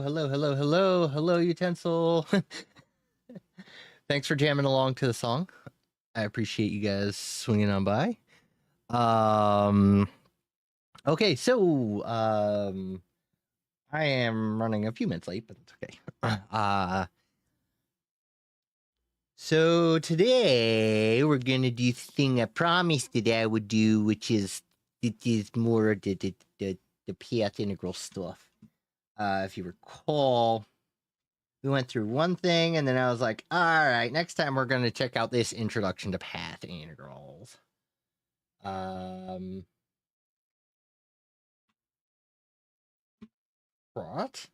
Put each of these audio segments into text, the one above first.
hello, utensil. Thanks for jamming along to the song. I appreciate you guys swinging on by. Okay, so I am running a few minutes late, but it's okay. So today we're gonna do the thing I promised that I would do, which is more the path integral stuff. If you recall, we went through one thing, and then I was like, all right, next time we're going to check out this introduction to path integrals. What?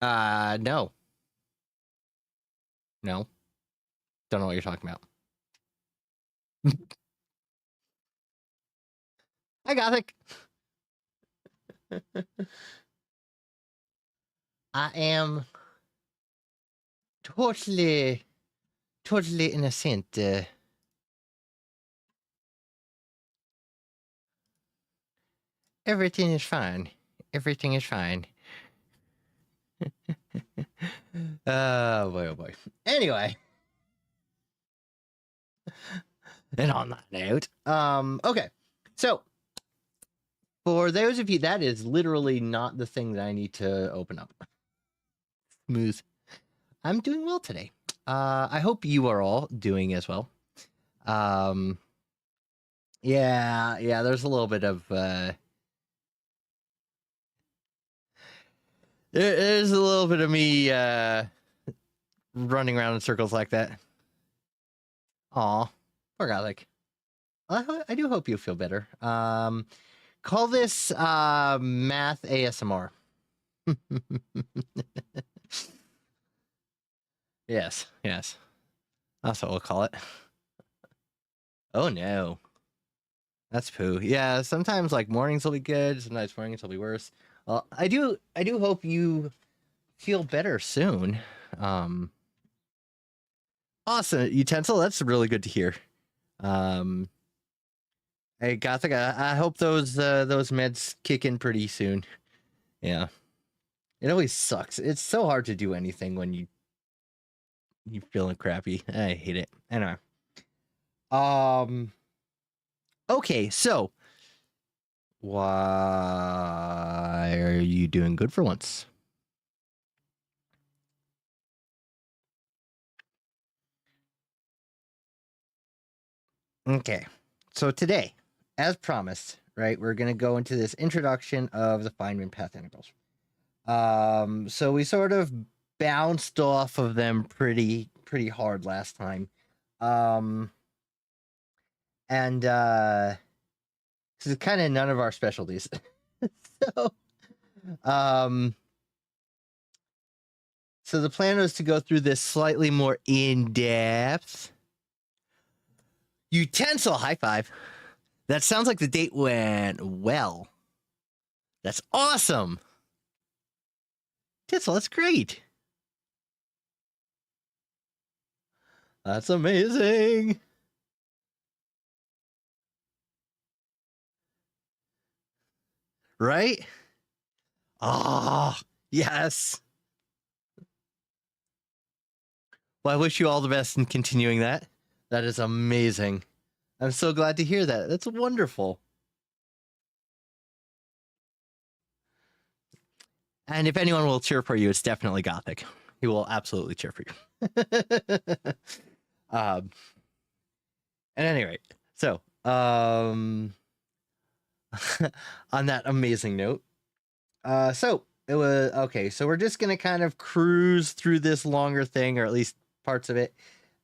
No. No. Don't know what you're talking about. Hi, Gothic. I am totally innocent. Everything is fine. Everything is fine. Oh boy. Anyway. And on that note, okay. So for those of you, that is literally not the thing that I need to open up. Smooth. I'm doing well today. I hope you are all doing as well. Yeah, there's a little bit of there's a little bit of me running around in circles like that. Aw, poor Garlic. I do hope you feel better. Call this math ASMR. Yes. That's what we'll call it. Oh no. That's poo. Yeah, sometimes like mornings will be good, sometimes mornings will be worse. Well, I do hope you feel better soon. Awesome, utensil. That's really good to hear. Hey, Gothic. I hope those meds kick in pretty soon. Yeah, it always sucks. It's so hard to do anything when you're feeling crappy. I hate it. Anyway. Okay, so why are you doing good for once? Okay, so today, as promised, right, we're going to go into this introduction of the Feynman path integrals. So we sort of bounced off of them pretty hard last time. And this is kind of none of our specialties. So the plan was to go through this slightly more in-depth. Utensil, high five. That sounds like the date went well. That's awesome. Utensil, that's great. That's amazing. Right? Ah, yes. Well, I wish you all the best in continuing that. That is amazing. I'm so glad to hear that. That's wonderful. And if anyone will cheer for you, it's definitely Gothic. He will absolutely cheer for you. At any rate, so on that amazing note, so it was okay. So we're just gonna kind of cruise through this longer thing, or at least parts of it,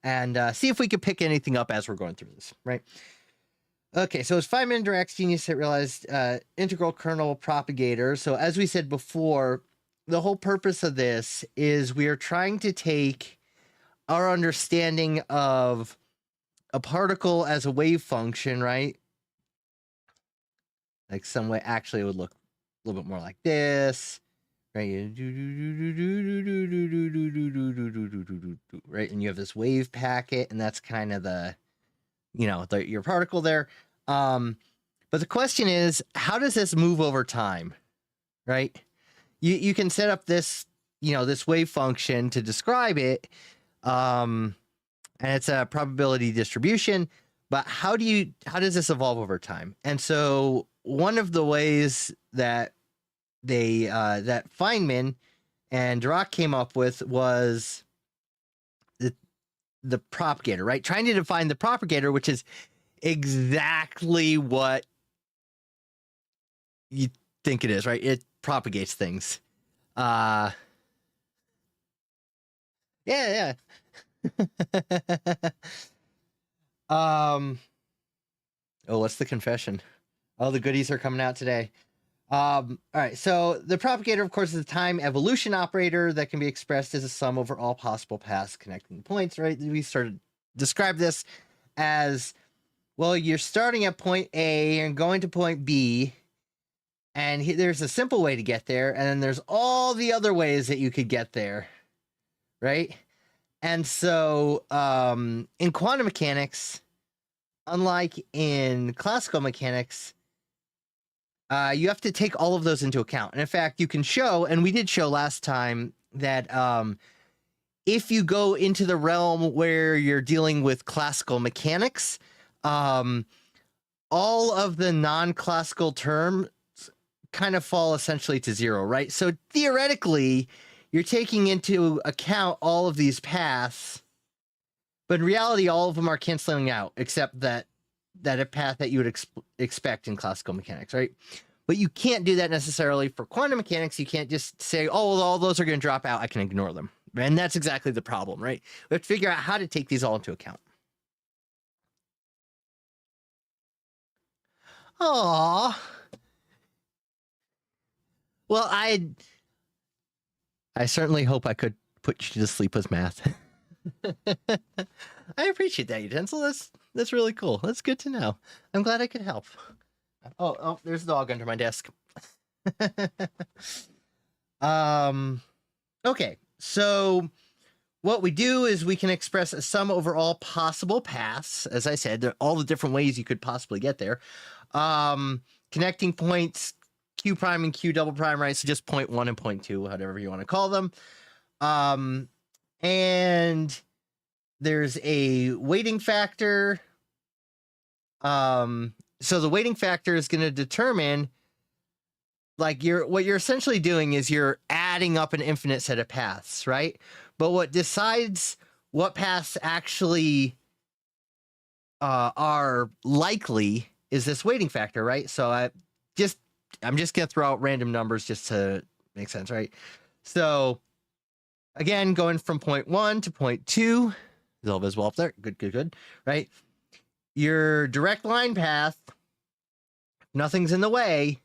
and see if we could pick anything up as we're going through this, right? Okay, so as Feynman directs genius, it realized integral kernel propagator. So as we said before, the whole purpose of this is we are trying to take our understanding of a particle as a wave function, right? Like some way, actually it would look a little bit more like this, right? Right, and you have this wave packet, and that's kind of the, your particle there. But the question is, how does this move over time, right? You can set up this, this wave function to describe it, and it's a probability distribution. But how does this evolve over time? And so one of the ways that that Feynman and Dirac came up with was the propagator, right? Trying to define the propagator, which is exactly what you think it is, right? It propagates things. Yeah. Oh, what's the confession? Oh, the goodies are coming out today. All right, so the propagator, of course, is a time evolution operator that can be expressed as a sum over all possible paths connecting points, right? We sort of describe this as, well, you're starting at point A and going to point B, and there's a simple way to get there, and then there's all the other ways that you could get there, right? And so in quantum mechanics, unlike in classical mechanics, you have to take all of those into account. And in fact, you can show, and we did show last time, that if you go into the realm where you're dealing with classical mechanics, all of the non-classical terms kind of fall essentially to zero, right? So theoretically, you're taking into account all of these paths, but in reality, all of them are canceling out, except that a path that you would expect in classical mechanics, right? But you can't do that necessarily for quantum mechanics. You can't just say, oh, well, all those are going to drop out, I can ignore them. And that's exactly the problem, right? We have to figure out how to take these all into account. Aww. Well, I certainly hope I could put you to sleep with math. I appreciate that, Utensil. That's really cool. That's good to know. I'm glad I could help. Oh, there's a dog under my desk. Okay, so what we do is we can express a sum over all possible paths. As I said, there are all the different ways you could possibly get there. Connecting points Q prime and Q double prime, right? So just point 1 and point 2, whatever you want to call them. And there's a weighting factor. So the weighting factor is going to determine, like, what you're essentially doing is you're adding up an infinite set of paths, right? But what decides what paths actually are likely is this weighting factor, right? So I'm just going to throw out random numbers just to make sense, right? So again, going from point 1 to point 2, is all visible up there. Good, right? Your direct line path, nothing's in the way,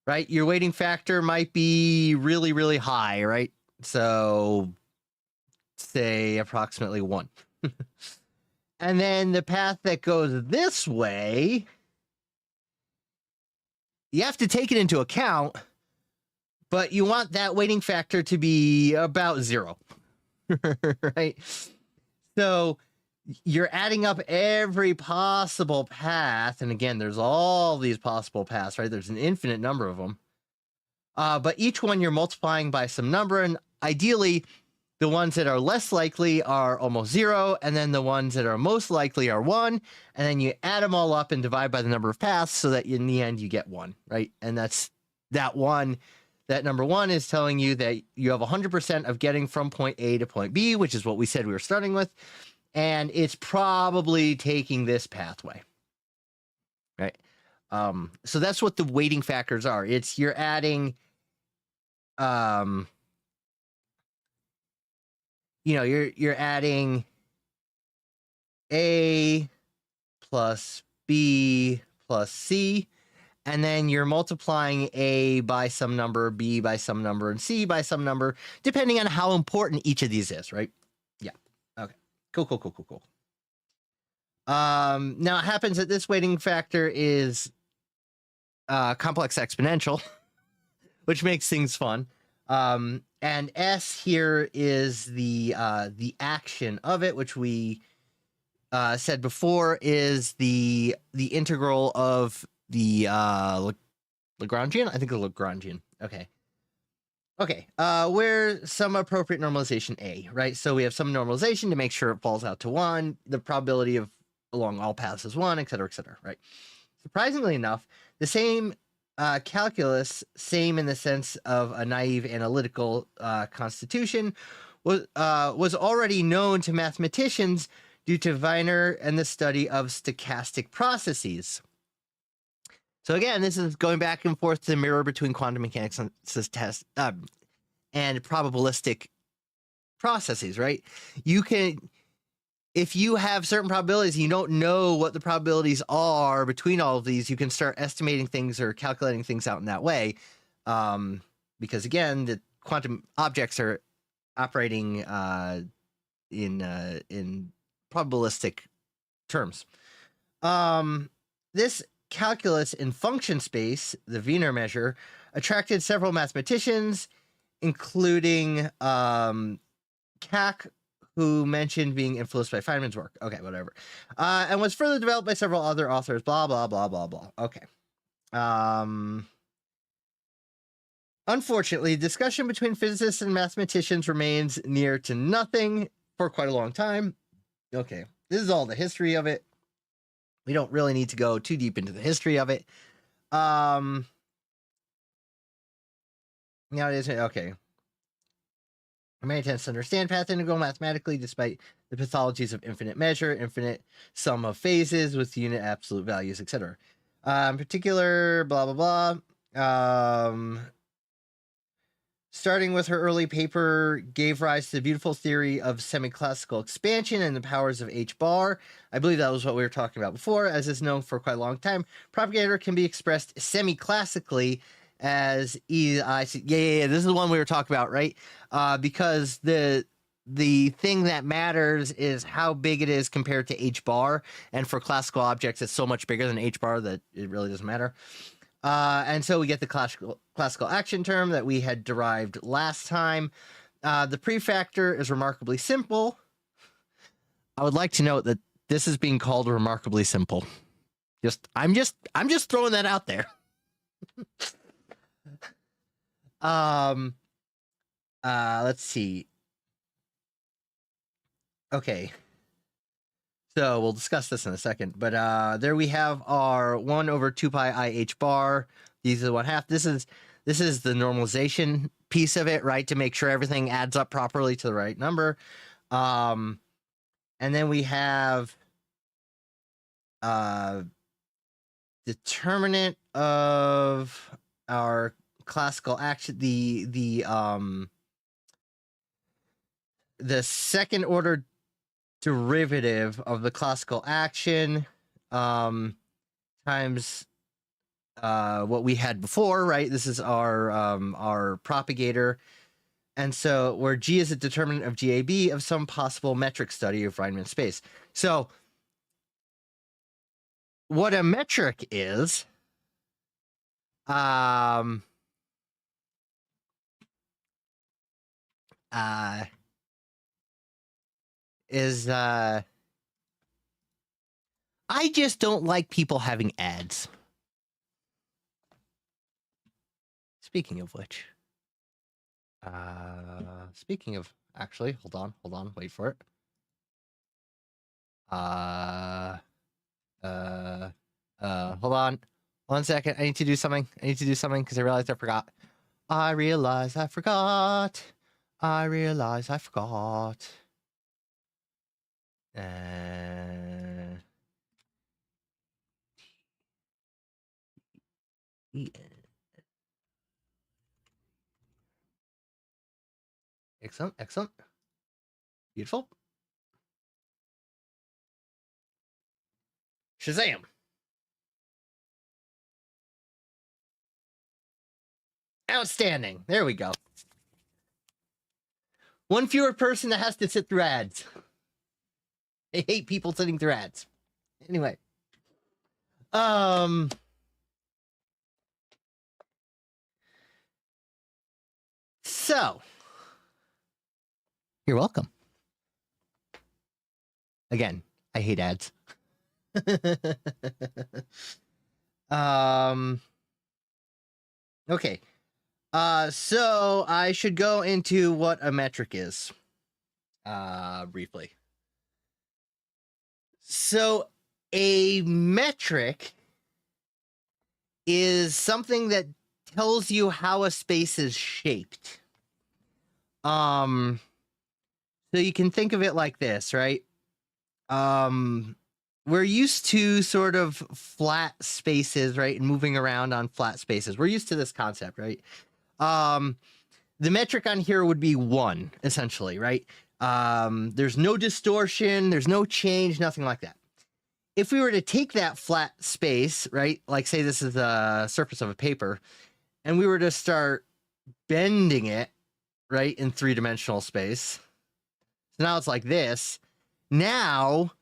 right? Your weighting factor might be really, really high, right? So say approximately 1. And then the path that goes this way, you have to take it into account, but you want that weighting factor to be about 0, right? So you're adding up every possible path. And again, there's all these possible paths, right? There's an infinite number of them. But each one you're multiplying by some number. And ideally, the ones that are less likely are almost 0. And then the ones that are most likely are 1. And then you add them all up and divide by the number of paths so that in the end you get 1, right? And that's that one. That number 1 is telling you that you have 100% of getting from point A to point B, which is what we said we were starting with. And it's probably taking this pathway, right? So that's what the weighting factors are. It's you're adding, you're adding A plus B plus C, and then you're multiplying A by some number, B by some number, and C by some number, depending on how important each of these is, right? Yeah. Okay. Cool. Now it happens that this weighting factor is complex exponential, which makes things fun. And S here is the action of it, which we said before is the integral of the Lagrangian. I think the Lagrangian. Okay. Okay. Where some appropriate normalization A, right? So we have some normalization to make sure it falls out to 1. The probability of along all paths is 1, et cetera, right? Surprisingly enough, the same calculus, same in the sense of a naive analytical constitution, was already known to mathematicians due to Wiener and the study of stochastic processes. So again, this is going back and forth to the mirror between quantum mechanics and probabilistic processes, right? You can, if you have certain probabilities, you don't know what the probabilities are between all of these, you can start estimating things or calculating things out in that way. Because again, the quantum objects are operating in probabilistic terms. This calculus in function space, the Wiener measure, attracted several mathematicians, including Kac, who mentioned being influenced by Feynman's work. Okay, whatever. And was further developed by several other authors, blah, blah, blah, blah, blah. Okay. Unfortunately, discussion between physicists and mathematicians remains near to nothing for quite a long time. Okay, this is all the history of it. We don't really need to go too deep into the history of it. Now it is, okay. Many attempts to understand path integral mathematically, despite the pathologies of infinite measure, infinite sum of phases with unit absolute values, etc. In particular, blah, blah, blah. Starting with her early paper, gave rise to the beautiful theory of semi-classical expansion and the powers of H bar. I believe that was what we were talking about before. As is known for quite a long time, propagator can be expressed semi-classically as this is the one we were talking about, right? Because the thing that matters is how big it is compared to H bar, and for classical objects, it's so much bigger than H bar that it really doesn't matter. And so we get the classical action term that we had derived last time. The prefactor is remarkably simple. I would like to note that this is being called remarkably simple. I'm just throwing that out there. Let's see. Okay. So we'll discuss this in a second, but there we have our 1 over 2 pi I H bar. These are 1/2. This is the normalization piece of it, right? To make sure everything adds up properly to the right number. And then we have determinant of our classical action, the second order derivative of the classical action times what we had before, right? This is our propagator. And so where G is a determinant of GAB of some possible metric study of Riemann space. So what a metric is, I just don't like people having ads. Speaking of which, actually, hold on, wait for it. Hold on, 1 second. I need to do something because I realized I forgot. I realized I forgot. Yeah. Excellent. Beautiful. Shazam. Outstanding. There we go. One fewer person that has to sit through ads. I hate people sitting through ads. Anyway. So. You're welcome. Again, I hate ads. Okay. So I should go into what a metric is, briefly. So a metric is something that tells you how a space is shaped. So you can think of it like this, right? We're used to sort of flat spaces, right? And moving around on flat spaces. We're used to this concept, right? The metric on here would be 1, essentially, right? There's no distortion, there's no change, nothing like that. If we were to take that flat space, right? Like say this is the surface of a paper, and we were to start bending it, right, in 3-dimensional space. So now it's like this. Now,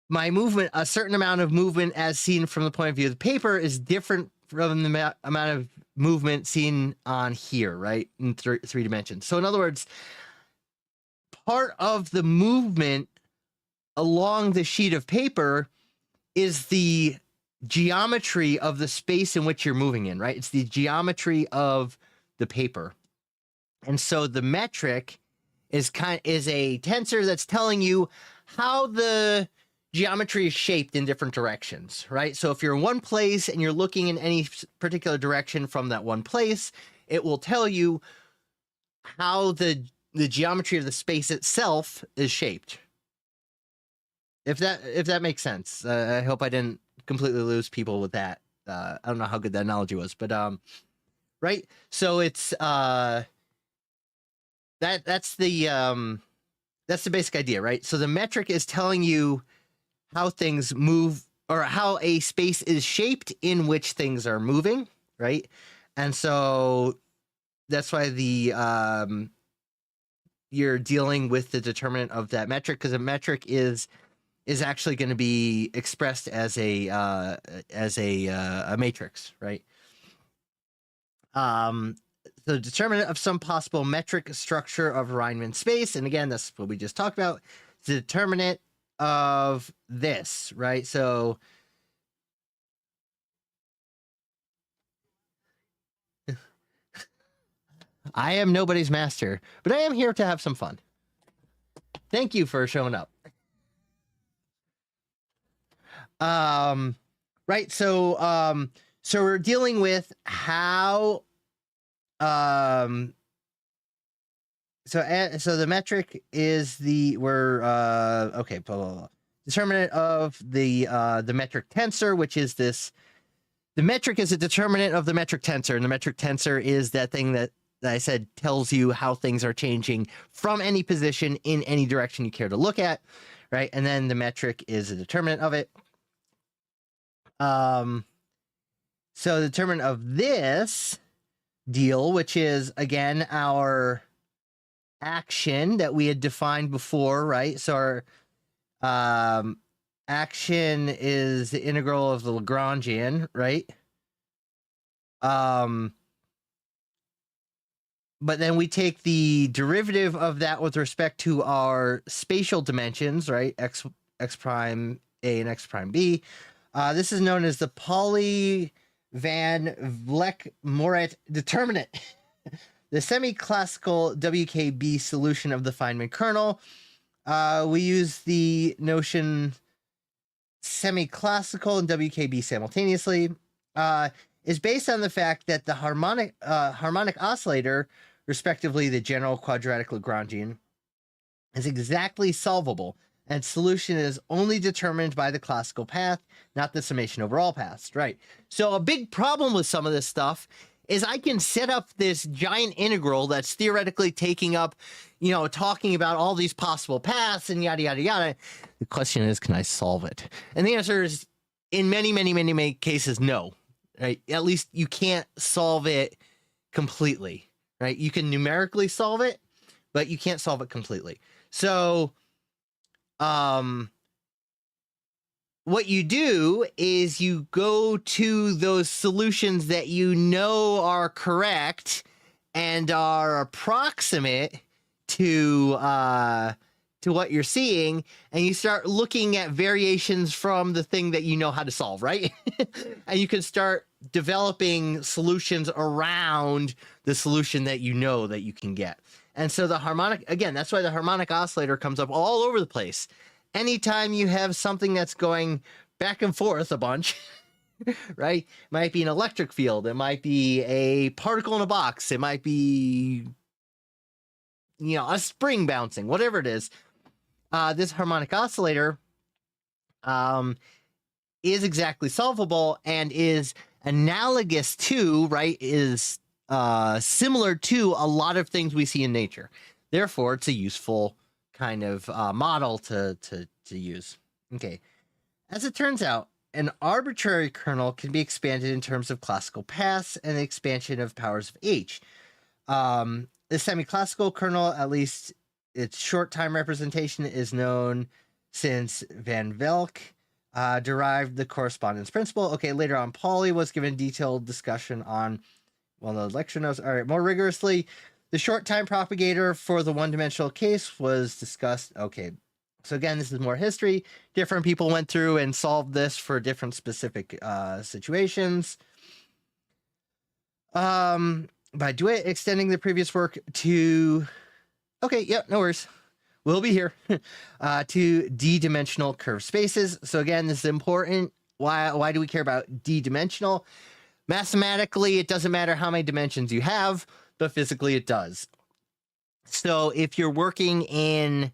my movement, a certain amount of movement as seen from the point of view of the paper is different from the amount of movement seen on here, right, in 3 dimensions. So in other words, part of the movement along the sheet of paper is the geometry of the space in which you're moving in, right? It's the geometry of the paper. And so the metric is a tensor that's telling you how the geometry is shaped in different directions, right? So if you're in one place and you're looking in any particular direction from that one place, it will tell you how the geometry of the space itself is shaped. If that makes sense. I hope I didn't completely lose people with that. I don't know how good that analogy was, but right? So it's that's the basic idea, right? So the metric is telling you how things move, or how a space is shaped in which things are moving, right? And so that's why you're dealing with the determinant of that metric, because a metric is actually going to be expressed as a matrix, right? The determinant of some possible metric structure of Riemann space, and again, that's what we just talked about. The determinant of this, right? So I am nobody's master, but I am here to have some fun. Thank you for showing up. Right. So we're dealing with how, so the metric is okay, blah, blah, blah. Determinant of the metric tensor, which is this. The metric is a determinant of the metric tensor, and the metric tensor is that thing that I said tells you how things are changing from any position in any direction you care to look at, right? And then the metric is a determinant of it. So the determinant of this deal, which is again our action that we had defined before, right? So our action is the integral of the Lagrangian, right? But then we take the derivative of that with respect to our spatial dimensions, right? X prime A and X prime B. This is known as the Pauli van Vleck-Moret determinant. The semi-classical WKB solution of the Feynman kernel. We use the notion semi-classical and WKB simultaneously. Is based on the fact that the harmonic oscillator, respectively the general quadratic Lagrangian, is exactly solvable, and solution is only determined by the classical path, not the summation over all paths, right? So a big problem with some of this stuff is I can set up this giant integral that's theoretically taking up, talking about all these possible paths and yada, yada, yada. The question is, can I solve it? And the answer is, in many, many, many, many cases, no. Right? At least you can't solve it completely, right? You can numerically solve it, but you can't solve it completely. So, what you do is you go to those solutions that you know are correct and are approximate to to what you're seeing, and you start looking at variations from the thing that you know how to solve, right? And you can start developing solutions around the solution that you know that you can get. And so the harmonic, again, that's why the harmonic oscillator comes up all over the place. Anytime you have something that's going back and forth a bunch, right? It might be an electric field. It might be a particle in a box. It might be, a spring bouncing, whatever it is. This harmonic oscillator is exactly solvable and is analogous to, right, is similar to a lot of things we see in nature. Therefore, it's a useful kind of model to use. Okay. As it turns out, an arbitrary kernel can be expanded in terms of classical paths and the expansion of powers of H. The semi-classical kernel, at least its short time representation, is known since Van Velk derived the correspondence principle. Okay, later on, Pauli was given detailed discussion on, the lecture notes. All right, more rigorously, the short time propagator for the one-dimensional case was discussed. Okay, so again, this is more history. Different people went through and solved this for different specific situations. By DeWitt extending the previous work to, okay, yep, no worries. We'll be here to d-dimensional curved spaces. So again, this is important. Why do we care about d-dimensional? Mathematically, it doesn't matter how many dimensions you have, but physically it does. So if you're working in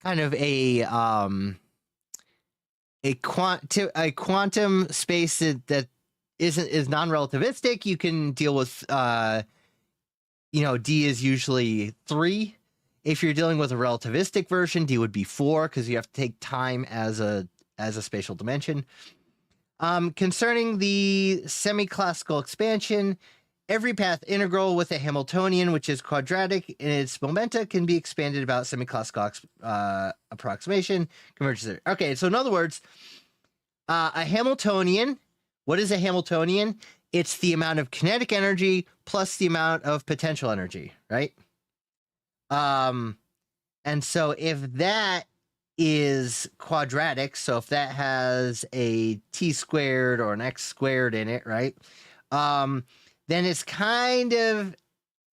kind of a quantum space that is non-relativistic, you can deal with d is usually 3. If you're dealing with a relativistic version, d would be 4 because you have to take time as a spatial dimension. Concerning the semi-classical expansion, every path integral with a Hamiltonian, which is quadratic in its momenta, can be expanded about semi-classical approximation. Converges. Okay, so in other words, a Hamiltonian. What is a Hamiltonian? It's the amount of kinetic energy plus the amount of potential energy, right? And so if that is quadratic, so if that has a t squared or an x squared in it, right? Then it's kind of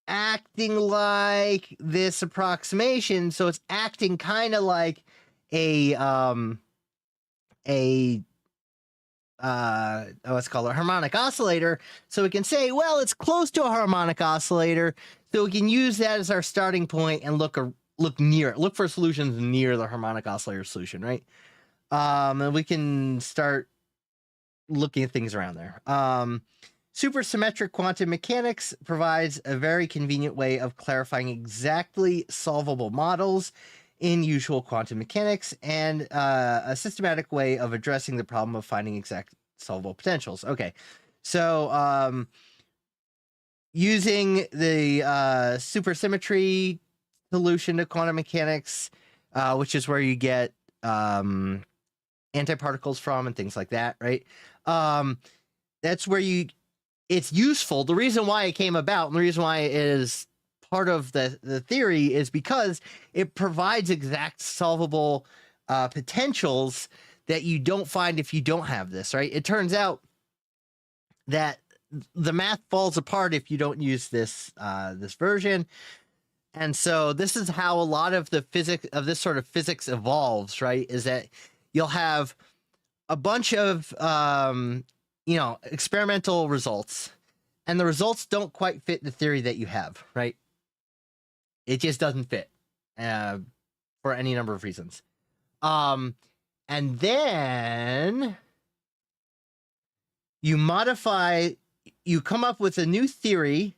acting like this approximation. So it's acting kind of like what's called a harmonic oscillator. So we can say, well, it's close to a harmonic oscillator. So we can use that as our starting point and look for solutions near the harmonic oscillator solution, right? And we can start looking at things around there. Supersymmetric quantum mechanics provides a very convenient way of clarifying exactly solvable models in usual quantum mechanics and a systematic way of addressing the problem of finding exact solvable potentials. Okay, so using the supersymmetry solution to quantum mechanics, which is where you get antiparticles from and things like that, right? That's where it's useful. The reason why it came about and the reason why it is part of the theory is because it provides exact solvable potentials that you don't find if you don't have this, right? It turns out that the math falls apart if you don't use this version. And so this is how a lot of the physics of this sort of physics evolves, right? Is that you'll have a bunch of experimental results, and the results don't quite fit the theory that you have, right? It just doesn't fit for any number of reasons. And then you come up with a new theory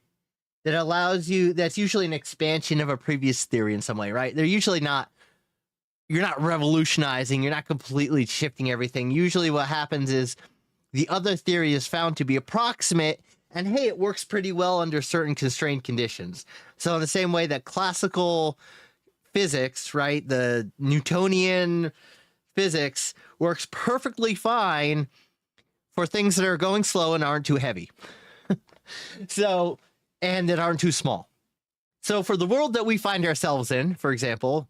that allows you, that's usually an expansion of a previous theory in some way, right? They're usually you're not revolutionizing, you're not completely shifting everything. Usually what happens is the other theory is found to be approximate, and hey, it works pretty well under certain constrained conditions. So in the same way that classical physics, right, the Newtonian physics works perfectly fine for things that are going slow and aren't too heavy. And that aren't too small. So for the world that we find ourselves in, for example,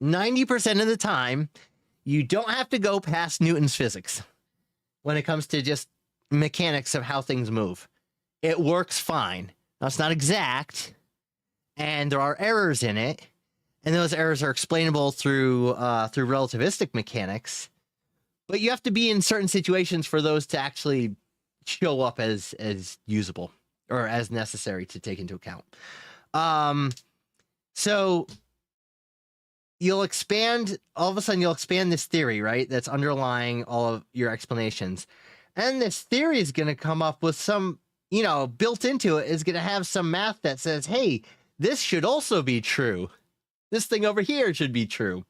90% of the time, you don't have to go past Newton's physics when it comes to just mechanics of how things move. It works fine. Now, it's not exact, and there are errors in it, and those errors are explainable through relativistic mechanics. But you have to be in certain situations for those to actually show up as usable or as necessary to take into account. So you'll expand, all of a sudden you'll expand this theory, right? That's underlying all of your explanations. And this theory is going to come up with some, built into it is going to have some math that says, hey, this should also be true. This thing over here should be true.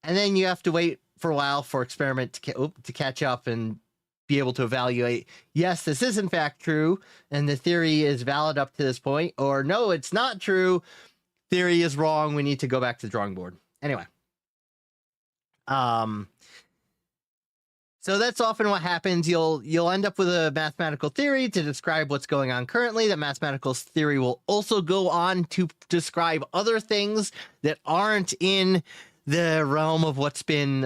And then you have to wait for a while for experiment to catch up and be able to evaluate, yes, this is in fact true, and the theory is valid up to this point, or no, it's not true, theory is wrong, we need to go back to the drawing board. Anyway. So that's often what happens. You'll end up with a mathematical theory to describe what's going on currently. That mathematical theory will also go on to describe other things that aren't in the realm of what's been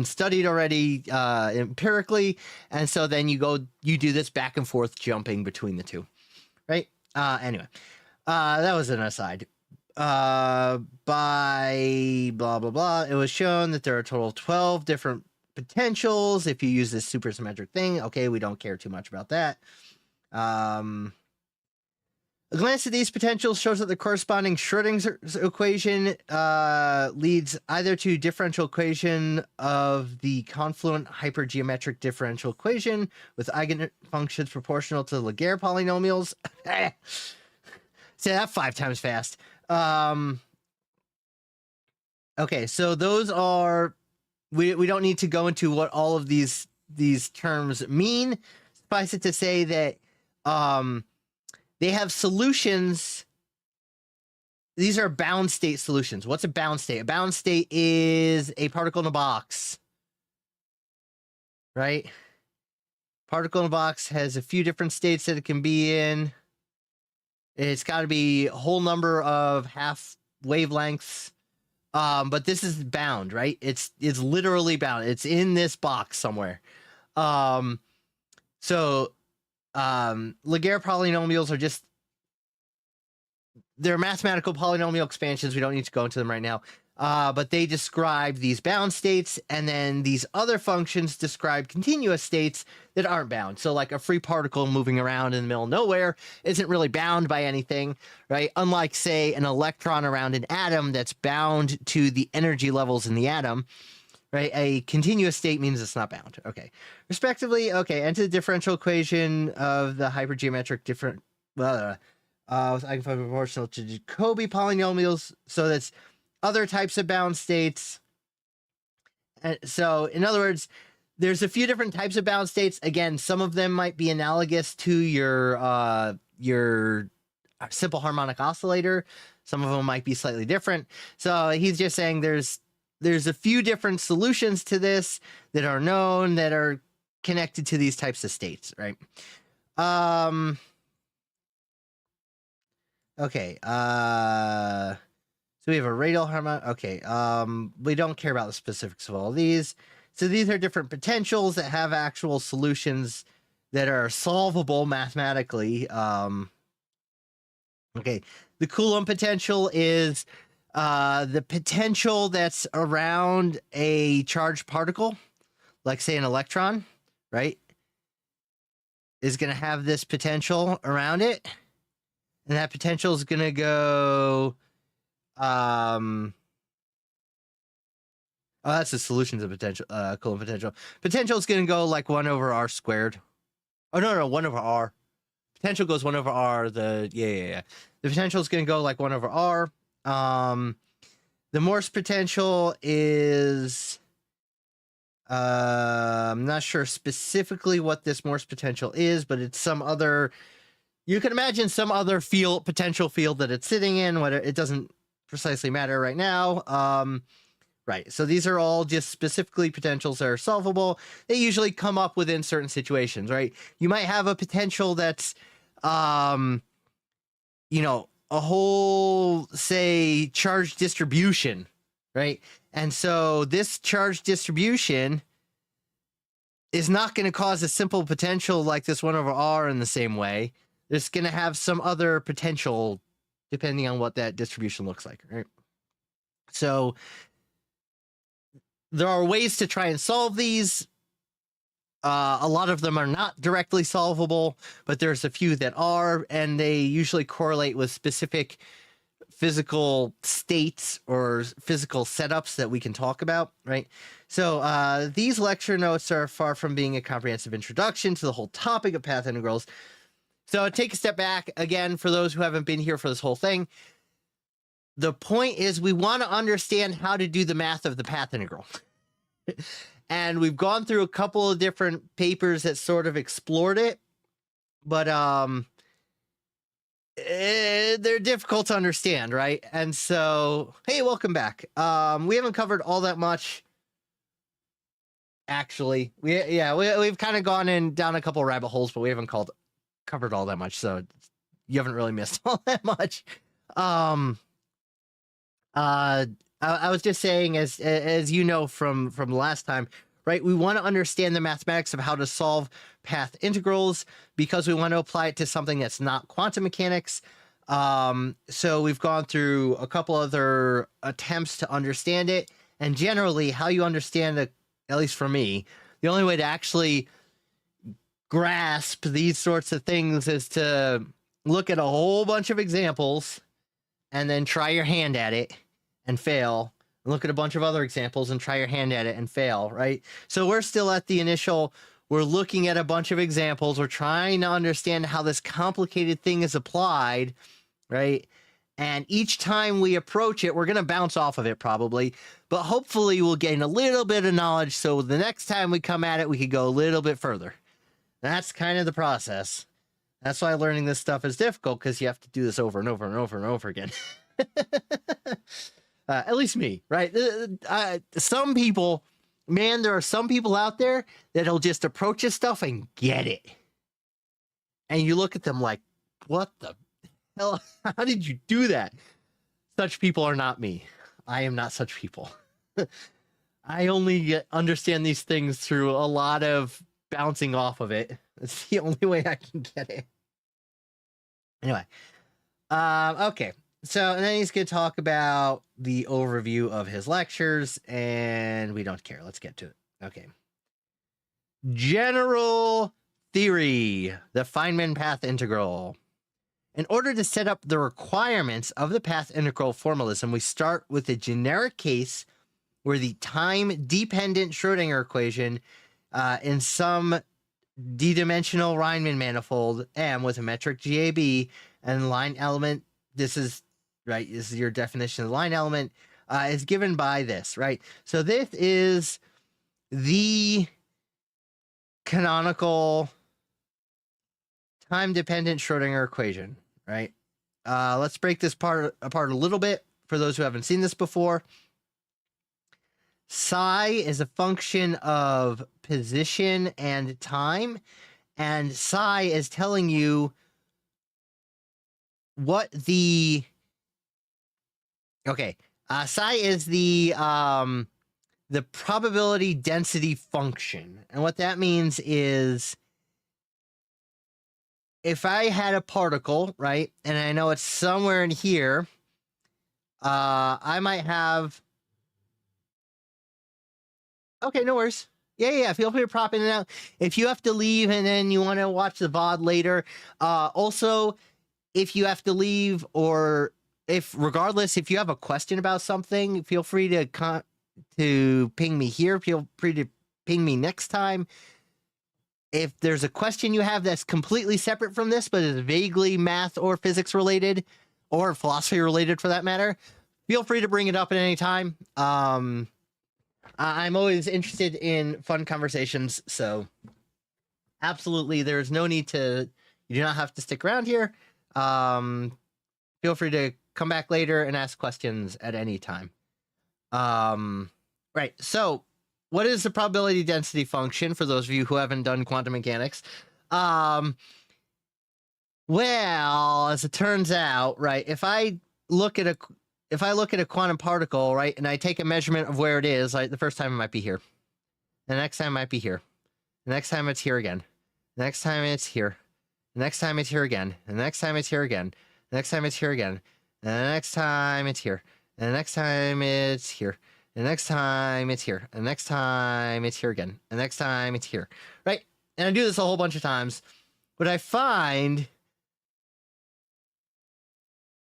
studied already empirically, and so then you do this back and forth jumping between the two, right? Anyway, that was an aside. By blah blah blah, it was shown that there are a total of 12 different potentials if you use this supersymmetric thing. Okay, we don't care too much about that. A glance at these potentials shows that the corresponding Schrödinger's equation leads either to differential equation of the confluent hypergeometric differential equation with eigenfunctions proportional to the Laguerre polynomials. Say that 5 times fast. Okay, so those are... We don't need to go into what all of these terms mean. Suffice it to say that... they have solutions. These are bound state solutions. What's a bound state? A bound state is a particle in a box, right? Particle in a box has a few different states that it can be in. It's got to be a whole number of half wavelengths. But this is bound, right? It's literally bound. It's in this box somewhere. Laguerre polynomials are just, they're mathematical polynomial expansions. We don't need to go into them right now. But they describe these bound states, and then these other functions describe continuous states that aren't bound. So like a free particle moving around in the middle of nowhere isn't really bound by anything, right? Unlike, say, an electron around an atom that's bound to the energy levels in the atom. Right, a continuous state means it's not bound. Okay, respectively. Okay, enter the differential equation of the hypergeometric with eigenfunction proportional to Jacobi polynomials. So that's other types of bound states. And so, in other words, there's a few different types of bound states. Again, some of them might be analogous to your simple harmonic oscillator. Some of them might be slightly different. So he's just saying there's a few different solutions to this that are known that are connected to these types of states, right? Okay. So we have a radial harmonic. Okay. We don't care about the specifics of all these. So these are different potentials that have actual solutions that are solvable mathematically. Okay. The Coulomb potential is the potential that's around a charged particle, like say an electron, right, is going to have this potential around it, and that potential is going to go oh, that's the solutions of potential, Coulomb potential. Potential is going to go like 1 over r squared. Oh, no, 1 over r. Potential goes 1 over r. The potential is going to go like 1 over r. The Morse potential is, I'm not sure specifically what this Morse potential is, but it's some other, you can imagine some other potential field that it's sitting in. It doesn't precisely matter right now. Right. So these are all just specifically potentials that are solvable. They usually come up within certain situations, right? You might have a potential that's, a whole, say, charge distribution, right? And so this charge distribution is not going to cause a simple potential like this 1 over r in the same way. It's going to have some other potential depending on what that distribution looks like, right? So there are ways to try and solve these. A lot of them are not directly solvable, but there's a few that are, and they usually correlate with specific physical states or physical setups that we can talk about, right? So these lecture notes are far from being a comprehensive introduction to the whole topic of path integrals. So take a step back again for those who haven't been here for this whole thing. The point is we want to understand how to do the math of the path integral. And we've gone through a couple of different papers that sort of explored it, but they're difficult to understand, right? And so, hey, welcome back. We haven't covered all that much, actually. We've kind of gone in down a couple of rabbit holes, but we haven't covered all that much, so you haven't really missed all that much. I was just saying, as you know from last time, right? We want to understand the mathematics of how to solve path integrals because we want to apply it to something that's not quantum mechanics. So we've gone through a couple other attempts to understand it, and generally, how you understand it, at least for me, the only way to actually grasp these sorts of things is to look at a whole bunch of examples and then try your hand at it and fail, and look at a bunch of other examples and try your hand at it and fail, right? So we're still at the initial, we're looking at a bunch of examples, we're trying to understand how this complicated thing is applied, right? And each time we approach it, we're going to bounce off of it probably, but hopefully we'll gain a little bit of knowledge so the next time we come at it, we could go a little bit further. That's kind of the process. That's why learning this stuff is difficult, because you have to do this over and over and over and over again. At least me, right? Some people, man, there are some people out there that'll just approach this stuff and get it. And you look at them like, what the hell? How did you do that? Such people are not me. I am not such people. I only understand these things through a lot of bouncing off of it. It's the only way I can get it. Anyway, okay. So, and then he's going to talk about the overview of his lectures, and we don't care. Let's get to it. Okay. General theory, the Feynman path integral. In order to set up the requirements of the path integral formalism, we start with a generic case where the time-dependent Schrödinger equation in some d-dimensional Riemann manifold M with a metric GAB and line element, this is your definition of the line element, is given by this, right? So this is the canonical time-dependent Schrödinger equation, right? Let's break this part apart a little bit for those who haven't seen this before. Psi is a function of position and time, and psi is telling you what the psi is the probability density function, and what that means is if I had a particle, right, and I know it's somewhere in here, I might have. Okay, no worries. Yeah. Feel free to prop in and out. If you have to leave and then you want to watch the VOD later, also, if you have to leave or if you have a question about something, feel free to ping me here. Feel free to ping me next time. If there's a question you have that's completely separate from this, but is vaguely math or physics related or philosophy related for that matter, feel free to bring it up at any time. I'm always interested in fun conversations, so absolutely, there's no need you do not have to stick around here. Feel free to come back later and ask questions at any time. Right, so what is the probability density function for those of you who haven't done quantum mechanics? Well, as it turns out, right, if I look at if I look at a quantum particle, right, and I take a measurement of where it is, like the first time it might be here. The next time it might be here. The next time it's here again. The next time it's here. The next time it's here again. The next time it's here again. The next time it's here again. And the next time it's here. And the next time it's here. And the next time it's here. And the next time it's here again. And the next time it's here. Right? And I do this a whole bunch of times. What I find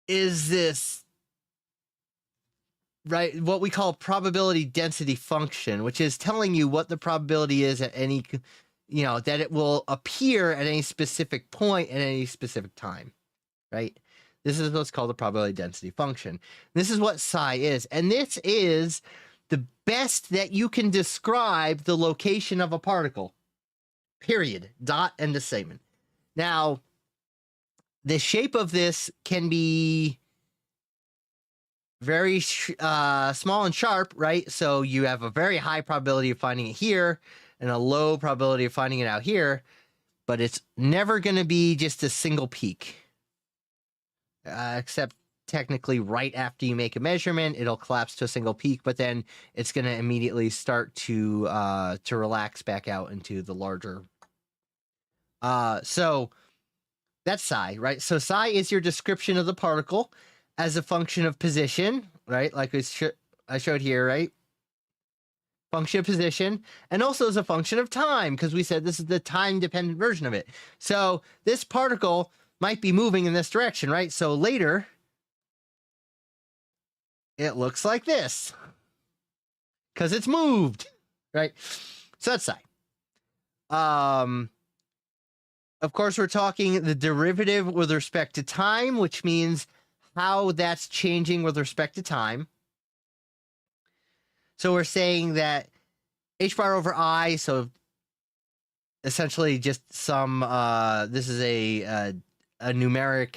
is this, right, what we call probability density function, which is telling you what the probability is at any, you know, that it will appear at any specific point at any specific time, right? This is what's called the probability density function. This is what psi is. And this is the best that you can describe the location of a particle, period, dot, end of statement. Now, the shape of this can be very small and sharp, right? So you have a very high probability of finding it here and a low probability of finding it out here, but it's never going to be just a single peak. Except technically right after you make a measurement, it'll collapse to a single peak, but then it's going to immediately start to relax back out into the larger. So that's psi, right? So psi is your description of the particle as a function of position, right? Like I showed here, right? Function of position, and also as a function of time, because we said this is the time-dependent version of it. So this particle might be moving in this direction, right? So later, it looks like this, because it's moved, right? So that's psi. Of course, we're talking the derivative with respect to time, which means how that's changing with respect to time. So we're saying that h bar over I, so essentially just some, this is a numeric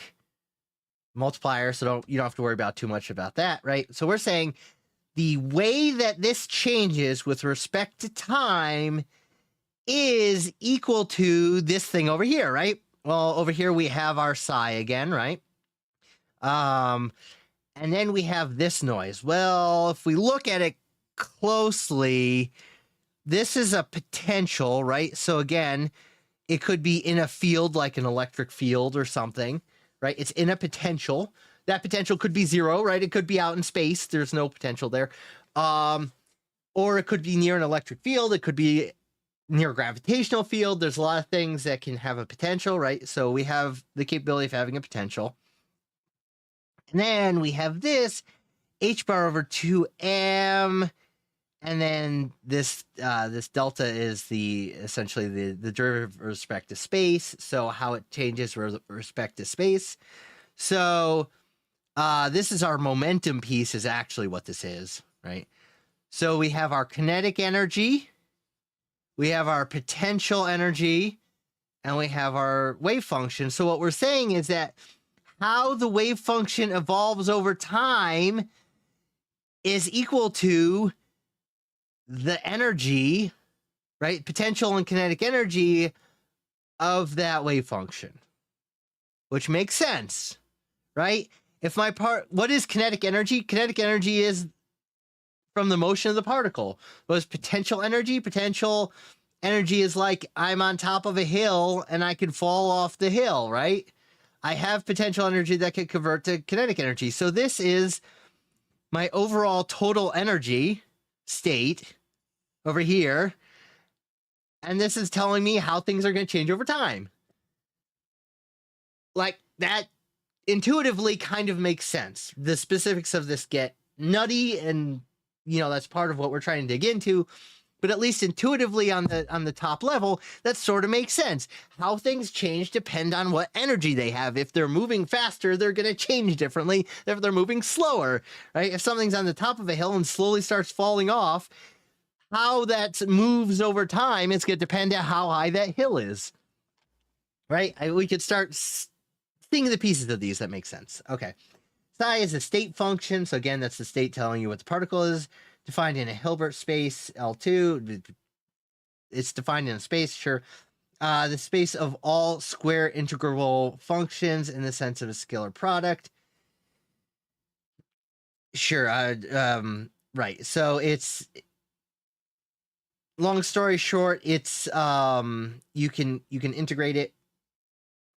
multiplier, so you don't have to worry about too much about that, right? So we're saying the way that this changes with respect to time is equal to this thing over here, right? Well, over here we have our psi again, right? And then we have this noise. Well, if we look at it closely, this is a potential, right? So again, it could be in a field like an electric field or something, right? It's in a potential. That potential could be zero, right? It could be out in space. There's no potential there. Or it could be near an electric field. It could be near a gravitational field. There's a lot of things that can have a potential, right? So we have the capability of having a potential. And then we have this h bar over 2m, and then this this delta is essentially the derivative with respect to space. So how it changes with respect to space. So this is our momentum piece is actually what this is, right? So we have our kinetic energy, we have our potential energy, and we have our wave function. So what we're saying is that how the wave function evolves over time is equal to the energy, right? Potential and kinetic energy of that wave function, which makes sense, right? If what is kinetic energy? Kinetic energy is from the motion of the particle. What is potential energy? Potential energy is like I'm on top of a hill and I can fall off the hill, right? I have potential energy that can convert to kinetic energy. So this is my overall total energy state over here. And this is telling me how things are going to change over time. Like, that intuitively kind of makes sense. The specifics of this get nutty, and, you know, that's part of what we're trying to dig into. But at least intuitively on the top level, that sort of makes sense. How things change depend on what energy they have. If they're moving faster, they're going to change differently than if they're moving slower, right? If something's on the top of a hill and slowly starts falling off, how that moves over time is going to depend on how high that hill is, right? We could start seeing the pieces of these that make sense. Okay. Psi is a state function. So again, that's the state telling you what the particle is. Defined in a Hilbert space, L2. It's defined in a space, sure. The space of all square integrable functions in the sense of a scalar product. Sure. Right. So it's, long story short, it's you can integrate it,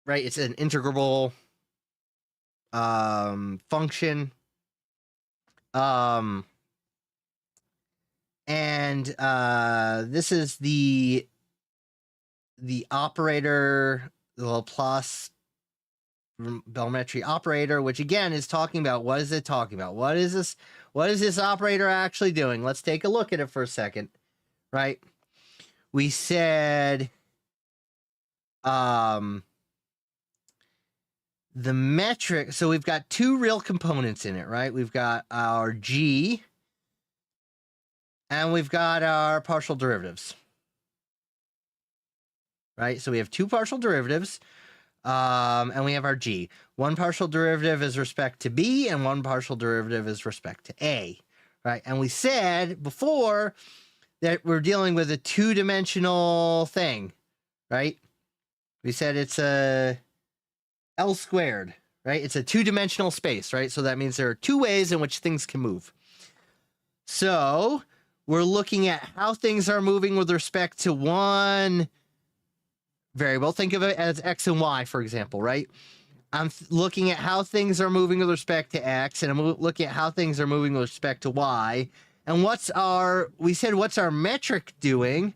right? It's an integrable function. Um and this is the operator, the Laplace Bellmetry operator, which again is talking about, what is it talking about? What is this operator actually doing? Let's take a look at it for a second, right? We said the metric, so we've got two real components in it, right? We've got our G and we've got our partial derivatives, right? So we have two partial derivatives, and we have our G. One partial derivative is respect to B, and one partial derivative is respect to A, right? And we said before that we're dealing with a two-dimensional thing, right? We said it's a L squared, right? It's a two-dimensional space, right? So that means there are two ways in which things can move. So we're looking at how things are moving with respect to one variable. Think of it as X and Y, for example, right? I'm looking at how things are moving with respect to X, and I'm looking at how things are moving with respect to Y. And what's our metric doing?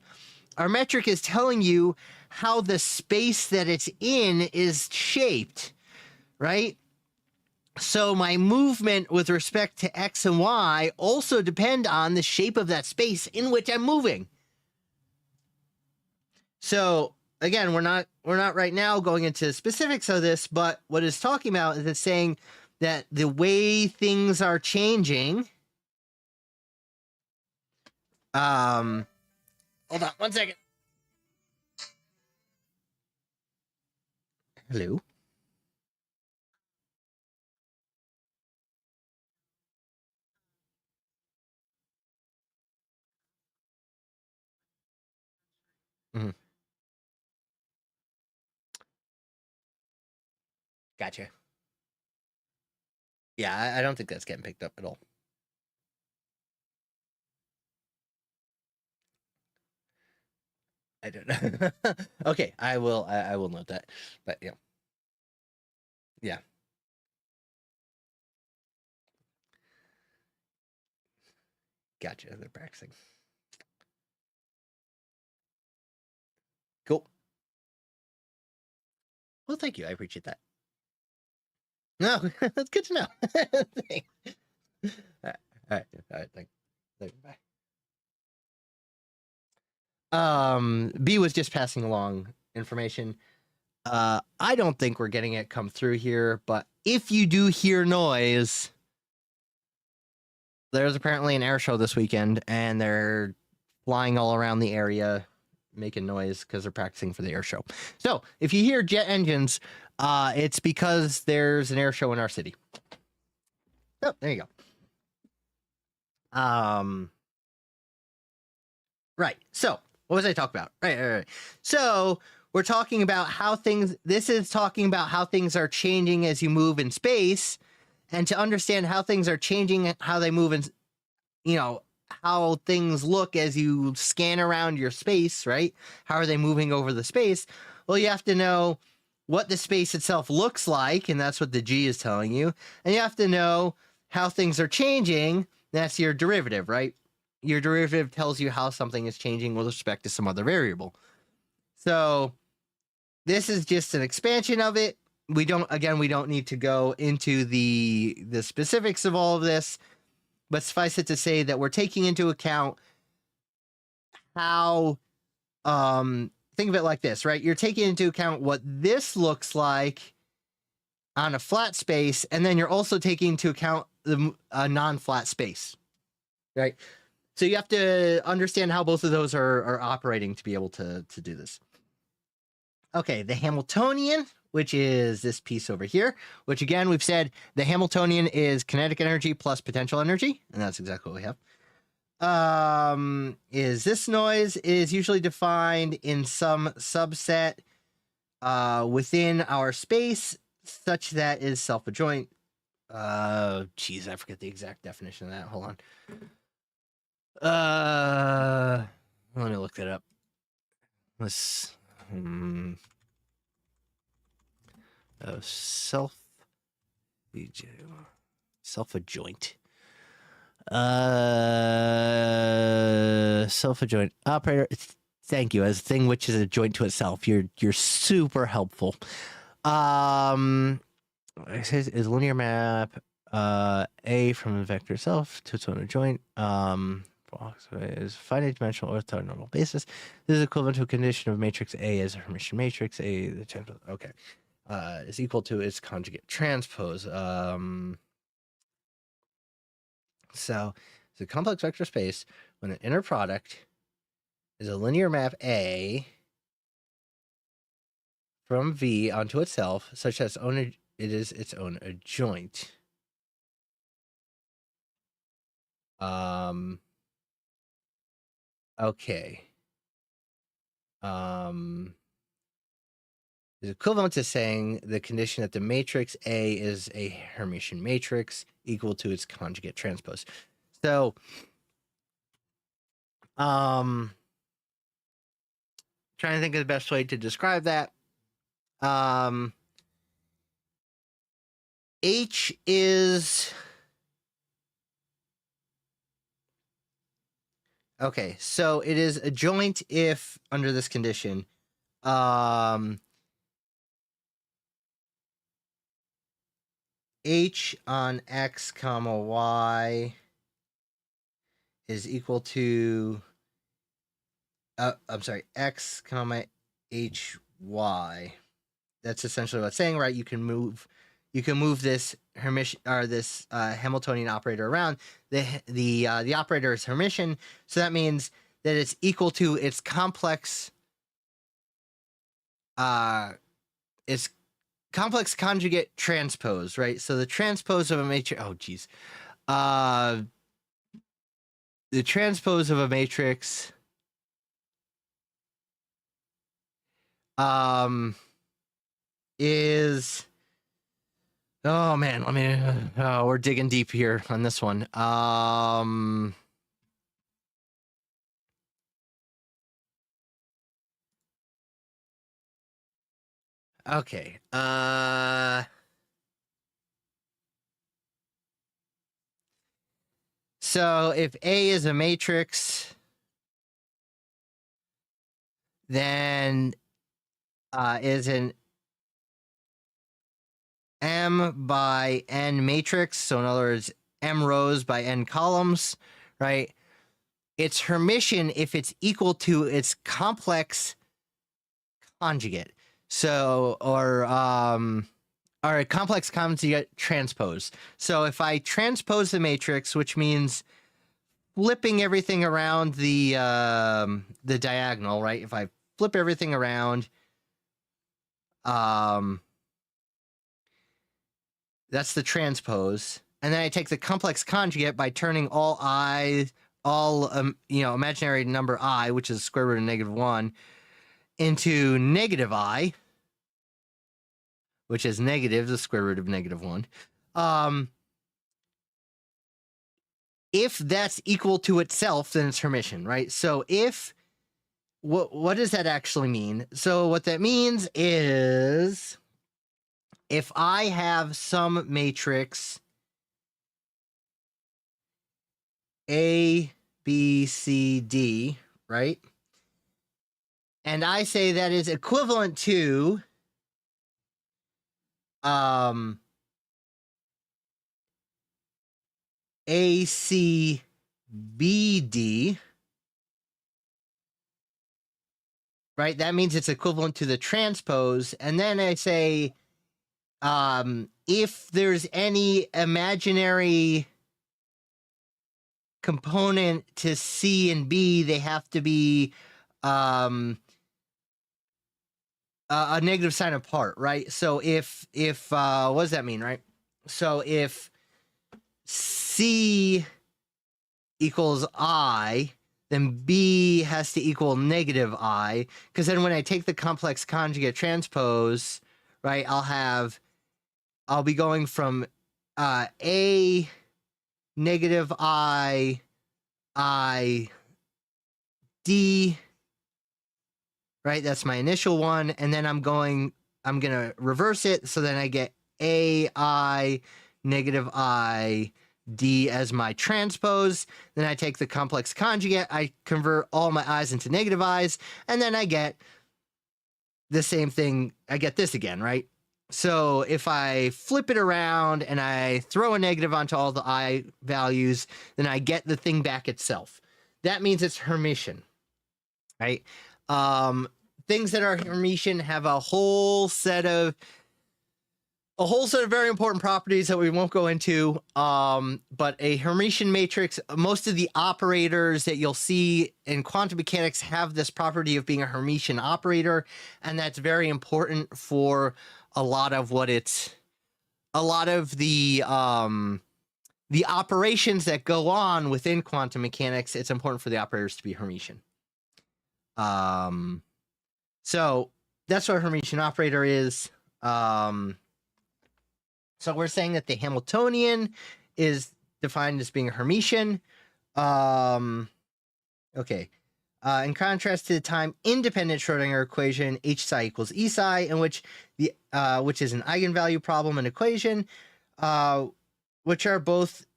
Our metric is telling you how the space that it's in is shaped, right? So my movement with respect to X and Y also depend on the shape of that space in which I'm moving. So again, we're not right now going into specifics of this, but what it's talking about is it's saying that the way things are changing. Hold on 1 second. Hello. Mm-hmm. Gotcha. Yeah, I don't think that's getting picked up at all. I don't know. Okay, I will note that. But yeah. Yeah. Gotcha. They're practicing. Cool. Well, thank you. I appreciate that. No, that's good to know. All right. Thanks. Bye. B was just passing along information. I don't think we're getting it come through here, but if you do hear noise, there's apparently an air show this weekend, and they're flying all around the area, making noise because they're practicing for the air show. So if you hear jet engines, it's because there's an air show in our city. Oh, there you go. Right. So what was I talking about? Right. So we're talking about how things, this is talking about how things are changing as you move in space, and to understand how things are changing, how they move, and, you know, how things look as you scan around your space, right? How are they moving over the space? Well, you have to know what the space itself looks like, and that's what the G is telling you. And you have to know how things are changing. That's your derivative, right? Your derivative tells you how something is changing with respect to some other variable. So this is just an expansion of it. We don't need to go into the specifics of all of this, but suffice it to say that we're taking into account how, think of it like this, right? You're taking into account what this looks like on a flat space, and then you're also taking into account a non-flat space, right? So you have to understand how both of those are operating to be able to do this. Okay, the Hamiltonian, which is this piece over here, which again, we've said the Hamiltonian is kinetic energy plus potential energy, and that's exactly what we have. Is this noise is usually defined in some subset within our space, such that is self-adjoint. Geez, I forget the exact definition of that. Hold on. Let me look that up. Let's self adjoint. Self adjoint operator. Thank you. As a thing which is a joint to itself. You're super helpful. It says is linear map A from the vector itself to its own adjoint. Is finite dimensional orthonormal basis. This is equivalent to a condition of matrix A as a Hermitian matrix. A the transpose. Okay, is equal to its conjugate transpose. So it's a complex vector space when an inner product is a linear map A from V onto itself, such that it is its own adjoint. Okay. Is equivalent to saying the condition that the matrix A is a Hermitian matrix equal to its conjugate transpose. So, trying to think of the best way to describe that. H is okay, so it is a joint if under this condition H on X comma Y is equal to X comma HY. That's essentially what it's saying, right? You can move this Hermitian or this Hamiltonian operator around. The operator is Hermitian, so that means that it's equal to its complex conjugate transpose, right? So the transpose of a matrix. Oh, geez. The transpose of a matrix is, oh man, we're digging deep here on this one. Okay. So if A is a matrix, then is an M by N matrix. So in other words, M rows by N columns, right? It's Hermitian if it's equal to its complex conjugate. So, or a complex conjugate transpose. So if I transpose the matrix, which means flipping everything around the diagonal, right? If I flip everything around, that's the transpose. And then I take the complex conjugate by turning all imaginary number I, which is square root of -1, into negative I, which is negative the square root of -1. If that's equal to itself, then it's Hermitian, right? So what does that actually mean? So what that means is if I have some matrix A, B, C, D, right? And I say that is equivalent to A, C, B, D, right? That means it's equivalent to the transpose. And then I say, if there's any imaginary component to C and B, they have to be a negative sign apart, right? So if what does that mean, right? So if C equals I, then B has to equal negative I, because then when I take the complex conjugate transpose, right, I'll be going from A negative I D, right? That's my initial one. And then I'm going to reverse it. So then I get AI negative I D as my transpose. Then I take the complex conjugate. I convert all my I's into negative I's. And then I get the same thing. I get this again, right? So if I flip it around and I throw a negative onto all the I values, then I get the thing back itself. That means it's Hermitian, right? Things that are Hermitian have a whole set of very important properties that we won't go into. But a Hermitian matrix, most of the operators that you'll see in quantum mechanics have this property of being a Hermitian operator, and that's very important for a lot of the operations that go on within quantum mechanics. It's important for the operators to be Hermitian. So that's what a Hermitian operator is. So we're saying that the Hamiltonian is defined as being a Hermitian. Okay. In contrast to the time-independent Schrodinger equation, H psi equals E psi, in which is an eigenvalue problem and equation, which are both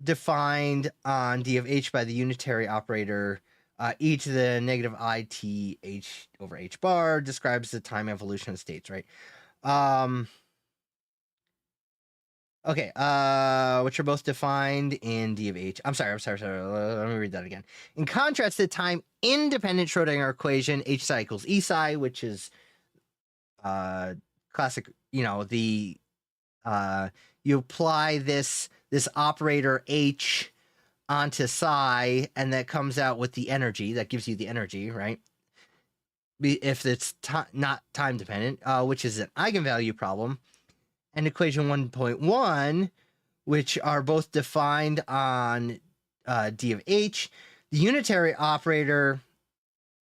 defined on D of H by the unitary operator e to the negative I t H over H bar describes the time evolution of states, right? Okay, which are both defined in D of H. I'm sorry. Let me read that again. In contrast to the time-independent Schrodinger equation, H psi equals E psi, which is classic, you apply this operator H onto psi, and that comes out with the energy. That gives you the energy, right? If it's not time-dependent, which is an eigenvalue problem. And equation 1.1, which are both defined on D of H. The unitary operator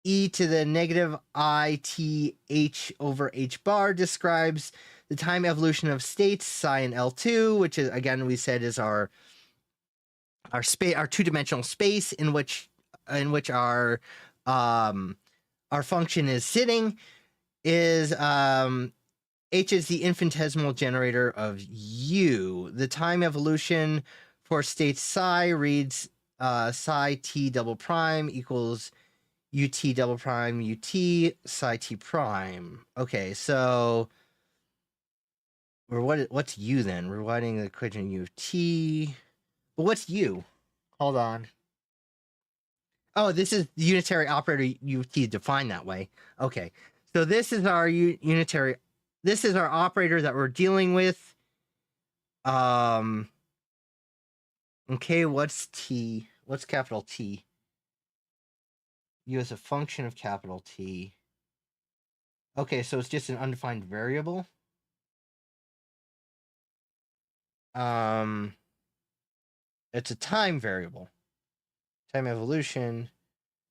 e to the negative I t H over H bar describes the time evolution of states psi and L2, which is, again, we said is our two-dimensional space in which our function is sitting, is H is the infinitesimal generator of U. The time evolution for state psi reads psi t double prime equals ut double prime ut psi t prime. Okay, so what's U then? We're writing the equation U of t. But what's U? Hold on. Oh, this is the unitary operator U of t defined that way. Okay, so this is our unitary. This is our operator that we're dealing with. Okay, what's T? What's capital T? U as a function of capital T. Okay, so it's just an undefined variable. It's a time variable. Time evolution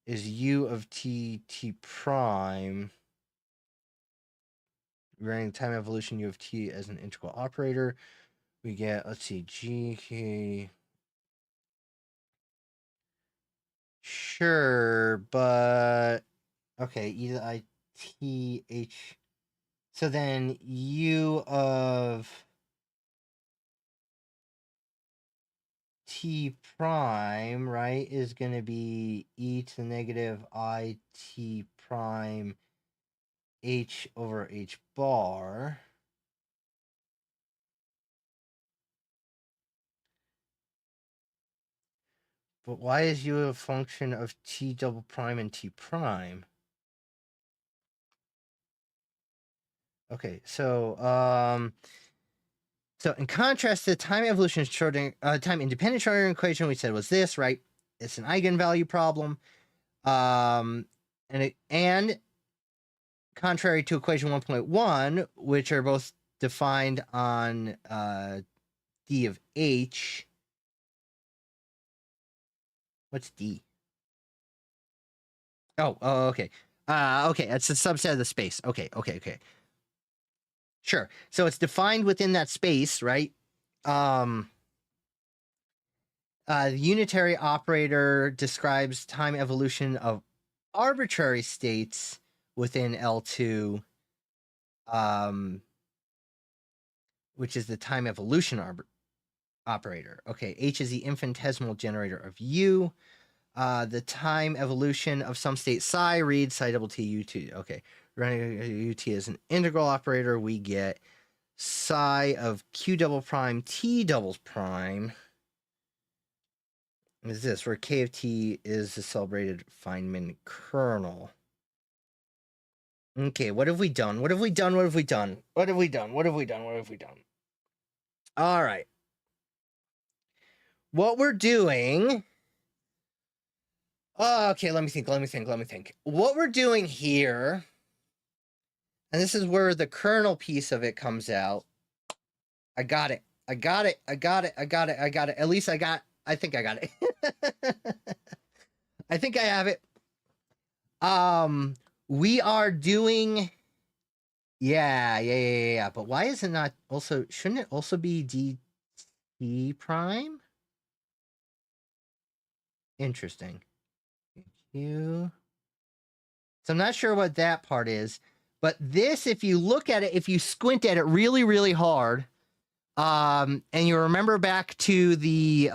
is U of t prime. Writing time evolution U of t as an integral operator, we get, let's see, G, K. Sure, but okay, e to the I t H. So then U of t prime, right, is going to be e to the negative I t prime H over H bar. But why is U a function of t double prime and t prime? Okay, so in contrast to the time evolution Schrodinger, time independent Schrodinger equation, we said was this, right? It's an eigenvalue problem. And contrary to equation 1.1, which are both defined on D of H. What's D? Oh, okay. Okay, it's a subset of the space. Okay. Sure. So it's defined within that space, right? The unitary operator describes time evolution of arbitrary states within L2, which is the time evolution operator. Okay, H is the infinitesimal generator of U. The time evolution of some state psi reads psi double t ut. Okay, running ut as an integral operator, we get psi of q double prime t double prime. Is this where k of t is the celebrated Feynman kernel? Okay, what have we done? What have we done? What have we done? What have we done? What have we done? What have we done? All right. What we're doing. Okay, let me think. What we're doing here, and this is where the kernel piece of it comes out. I got it. At least I think I got it. I think I have it. We are doing. Yeah. But why is it not also? Shouldn't it also be dt prime? Interesting. So I'm not sure what that part is, but this, if you look at it, if you squint at it really, really hard, and you remember back to the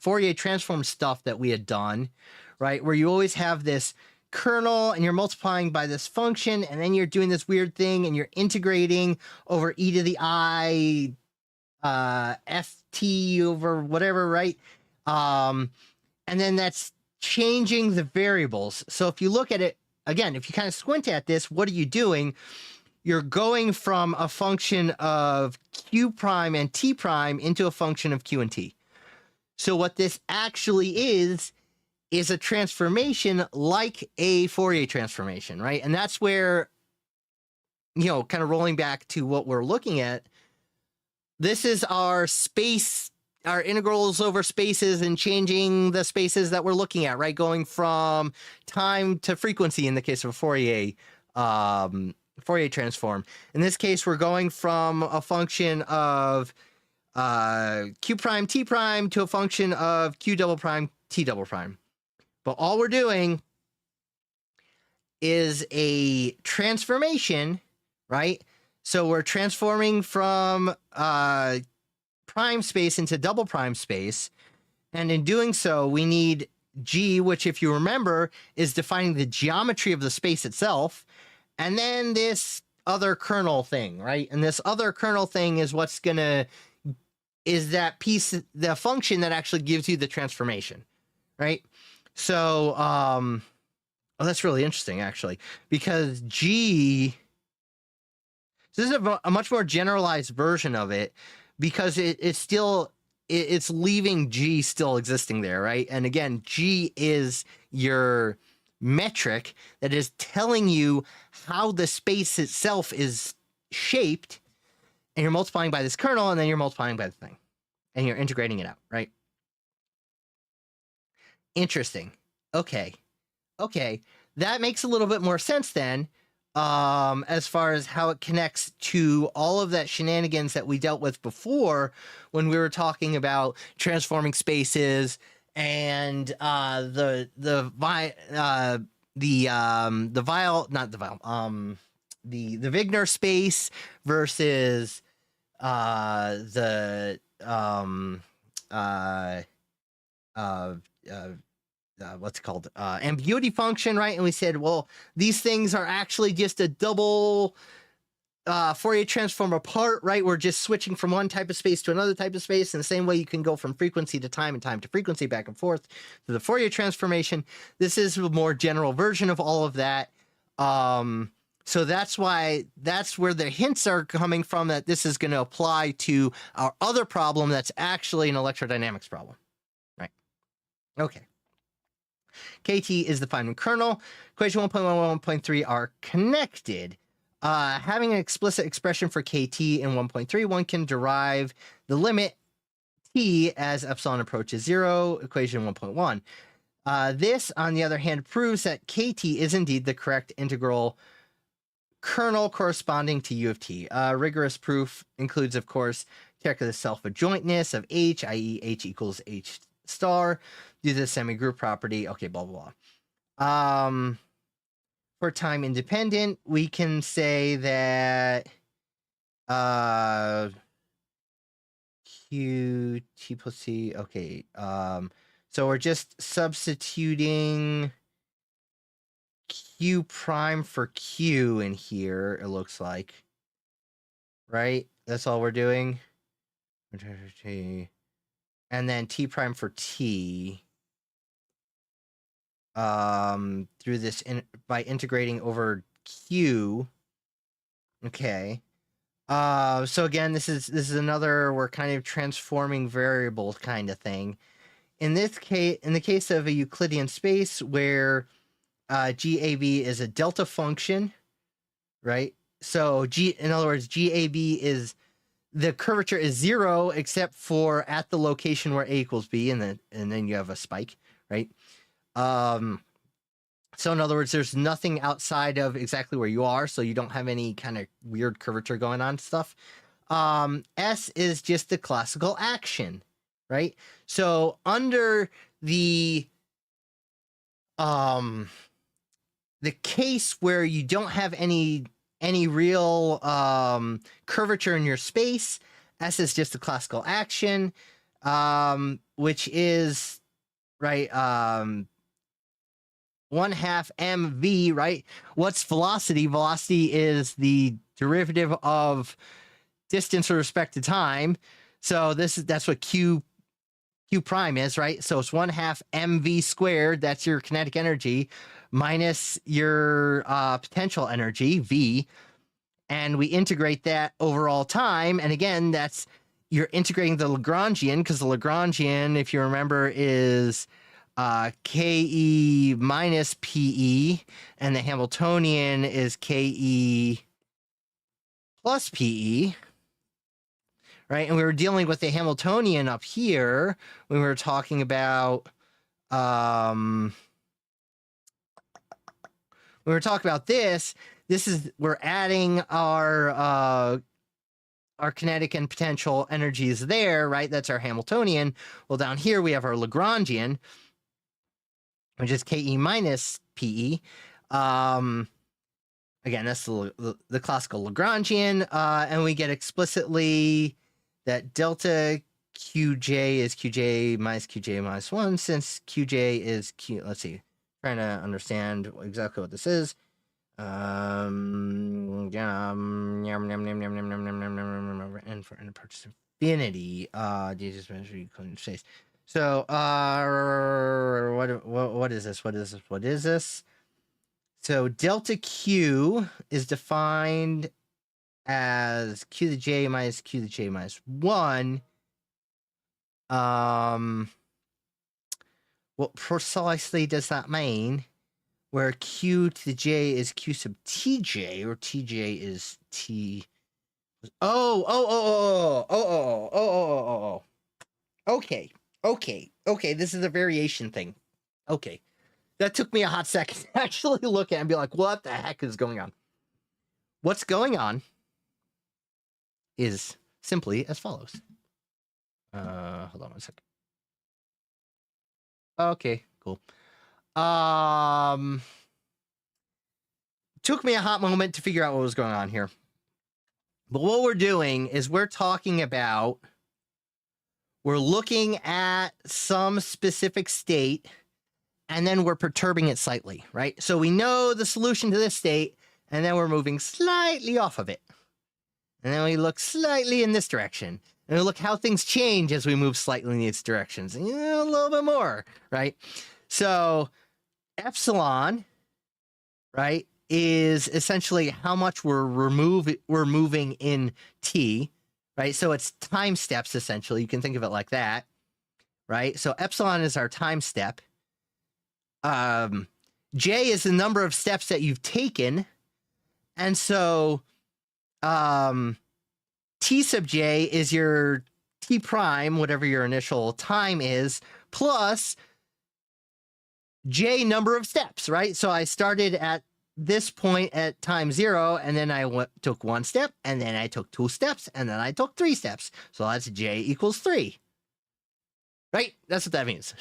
Fourier transform stuff that we had done, right? Where you always have this kernel and you're multiplying by this function, and then you're doing this weird thing and you're integrating over e to the I ft over whatever, right? And then that's changing the variables. So if you look at it, again, if you kind of squint at this, what are you doing? You're going from a function of q prime and t prime into a function of q and t. So what this actually is a transformation like a Fourier transformation, right? And that's where, kind of rolling back to what we're looking at, this is our space, our integrals over spaces and changing the spaces that we're looking at, right? Going from time to frequency in the case of a Fourier transform. In this case, we're going from a function of q prime t prime to a function of q double prime t double prime. But all we're doing is a transformation, right? So we're transforming from prime space into double prime space. And in doing so, we need G, which, if you remember, is defining the geometry of the space itself. And then this other kernel thing, right? And this other kernel thing is is that piece, the function that actually gives you the transformation, right? So, that's really interesting, actually, because G, this is a much more generalized version of it, because it's leaving G still existing there, right? And again, G is your metric that is telling you how the space itself is shaped, and you're multiplying by this kernel, and then you're multiplying by the thing, and you're integrating it out, right? Interesting. Okay. That makes a little bit more sense then, as far as how it connects to all of that shenanigans that we dealt with before when we were talking about transforming spaces and the Wigner space versus what's it called? Ambiguity function, right? And we said, well, these things are actually just a double Fourier transform apart, right? We're just switching from one type of space to another type of space. In the same way you can go from frequency to time and time to frequency, back and forth to the Fourier transformation. This is a more general version of all of that. So that's where the hints are coming from, that this is going to apply to our other problem that's actually an electrodynamics problem, right? Okay. KT is the Feynman kernel. Equation 1.1 and 1.3 are connected. Having an explicit expression for KT in 1.3, one can derive the limit t as epsilon approaches 0, equation 1.1. This, on the other hand, proves that KT is indeed the correct integral kernel corresponding to U of t. Rigorous proof includes, of course, check of the self-adjointness of H, i.e. H equals H star, due to the semi-group property. Okay, blah, blah, blah. For time independent, we can say that Q, T plus C, okay. So we're just substituting Q prime for Q in here, it looks like. Right? That's all we're doing. And then T prime for T. Through this by integrating over Q. Okay. So again, this is another, we're kind of transforming variables kind of thing. In this case, in the case of a Euclidean space where GAB is a delta function, right? So in other words, GAB is, the curvature is 0 except for at the location where A equals B, and then you have a spike, right? So in other words, there's nothing outside of exactly where you are, so you don't have any kind of weird curvature going on stuff. S is just the classical action, right? So under the case where you don't have any real curvature in your space, S is just a classical action, which is, right, 1/2 mv, right? What's velocity? Velocity is the derivative of distance with respect to time. So that's what Q prime is, right? So it's 1/2 mv squared, that's your kinetic energy, minus your potential energy, V, and we integrate that over all time. And again, you're integrating the Lagrangian, because the Lagrangian, if you remember, is Ke minus Pe, and the Hamiltonian is Ke plus Pe, right? And we were dealing with the Hamiltonian up here when we were talking about this is, we're adding our kinetic and potential energies there, right? That's our Hamiltonian. Well, down here we have our Lagrangian, which is Ke minus Pe. Again, that's the classical Lagrangian, and we get explicitly that delta Qj is Qj minus 1, since Qj is Q. Let's see, trying to understand exactly what this is. And for n approaches infinity, just measure Euclidean space. So, what is this? What is this? So delta Q is defined as Q to the J minus Q to the J minus 1. What precisely does that mean? Where Q to the J is Q sub TJ, or TJ is T. Okay. This is a variation thing. Okay. That took me a hot second to actually look at it and be like, what the heck is going on? What's going on is simply as follows. Hold on one second. Okay, cool. Took me a hot moment to figure out what was going on here. But what we're doing is we're looking at some specific state, and then we're perturbing it slightly, right? So we know the solution to this state, and then we're moving slightly off of it. And then we look slightly in this direction. And we look how things change as we move slightly in these directions. And, a little bit more, right? So epsilon, right, is essentially how much we're moving in t, right? So it's time steps, essentially. You can think of it like that, right? So epsilon is our time step. J is the number of steps that you've taken. And so T sub J is your T prime, whatever your initial time is, plus J number of steps, right? So I started at this point at time 0, and then I took 1 step, and then I took 2 steps, and then I took 3 steps. So that's j equals 3. Right? That's what that means.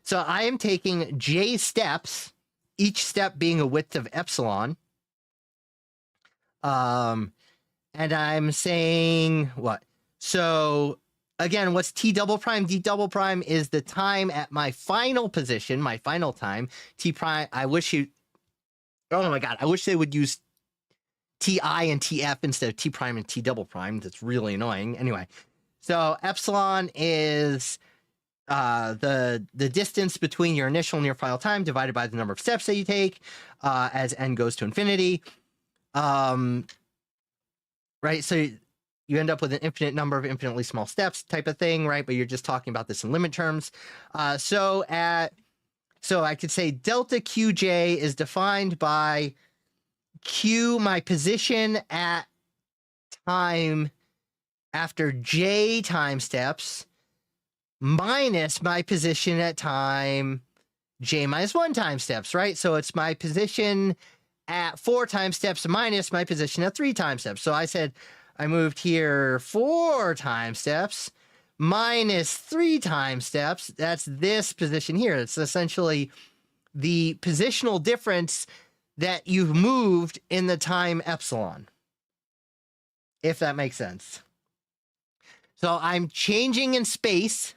So I am taking j steps, each step being a width of epsilon. And I'm saying what? So again, what's t double prime? D double prime is the time at my final position, my final time. T prime, oh my God, I wish they would use ti and tf instead of t prime and t double prime. That's really annoying. Anyway, so epsilon is the distance between your initial and your final time divided by the number of steps that you take as n goes to infinity. Right, so you end up with an infinite number of infinitely small steps type of thing, right? But you're just talking about this in limit terms. So I could say delta qj is defined by q, my position at time after j time steps, minus my position at time j minus 1 time steps, right? So it's my position at 4 time steps minus my position at 3 time steps. So I said I moved here 4 time steps minus 3 time steps. That's this position here. It's essentially the positional difference that you've moved in the time epsilon, if that makes sense. So I'm changing in space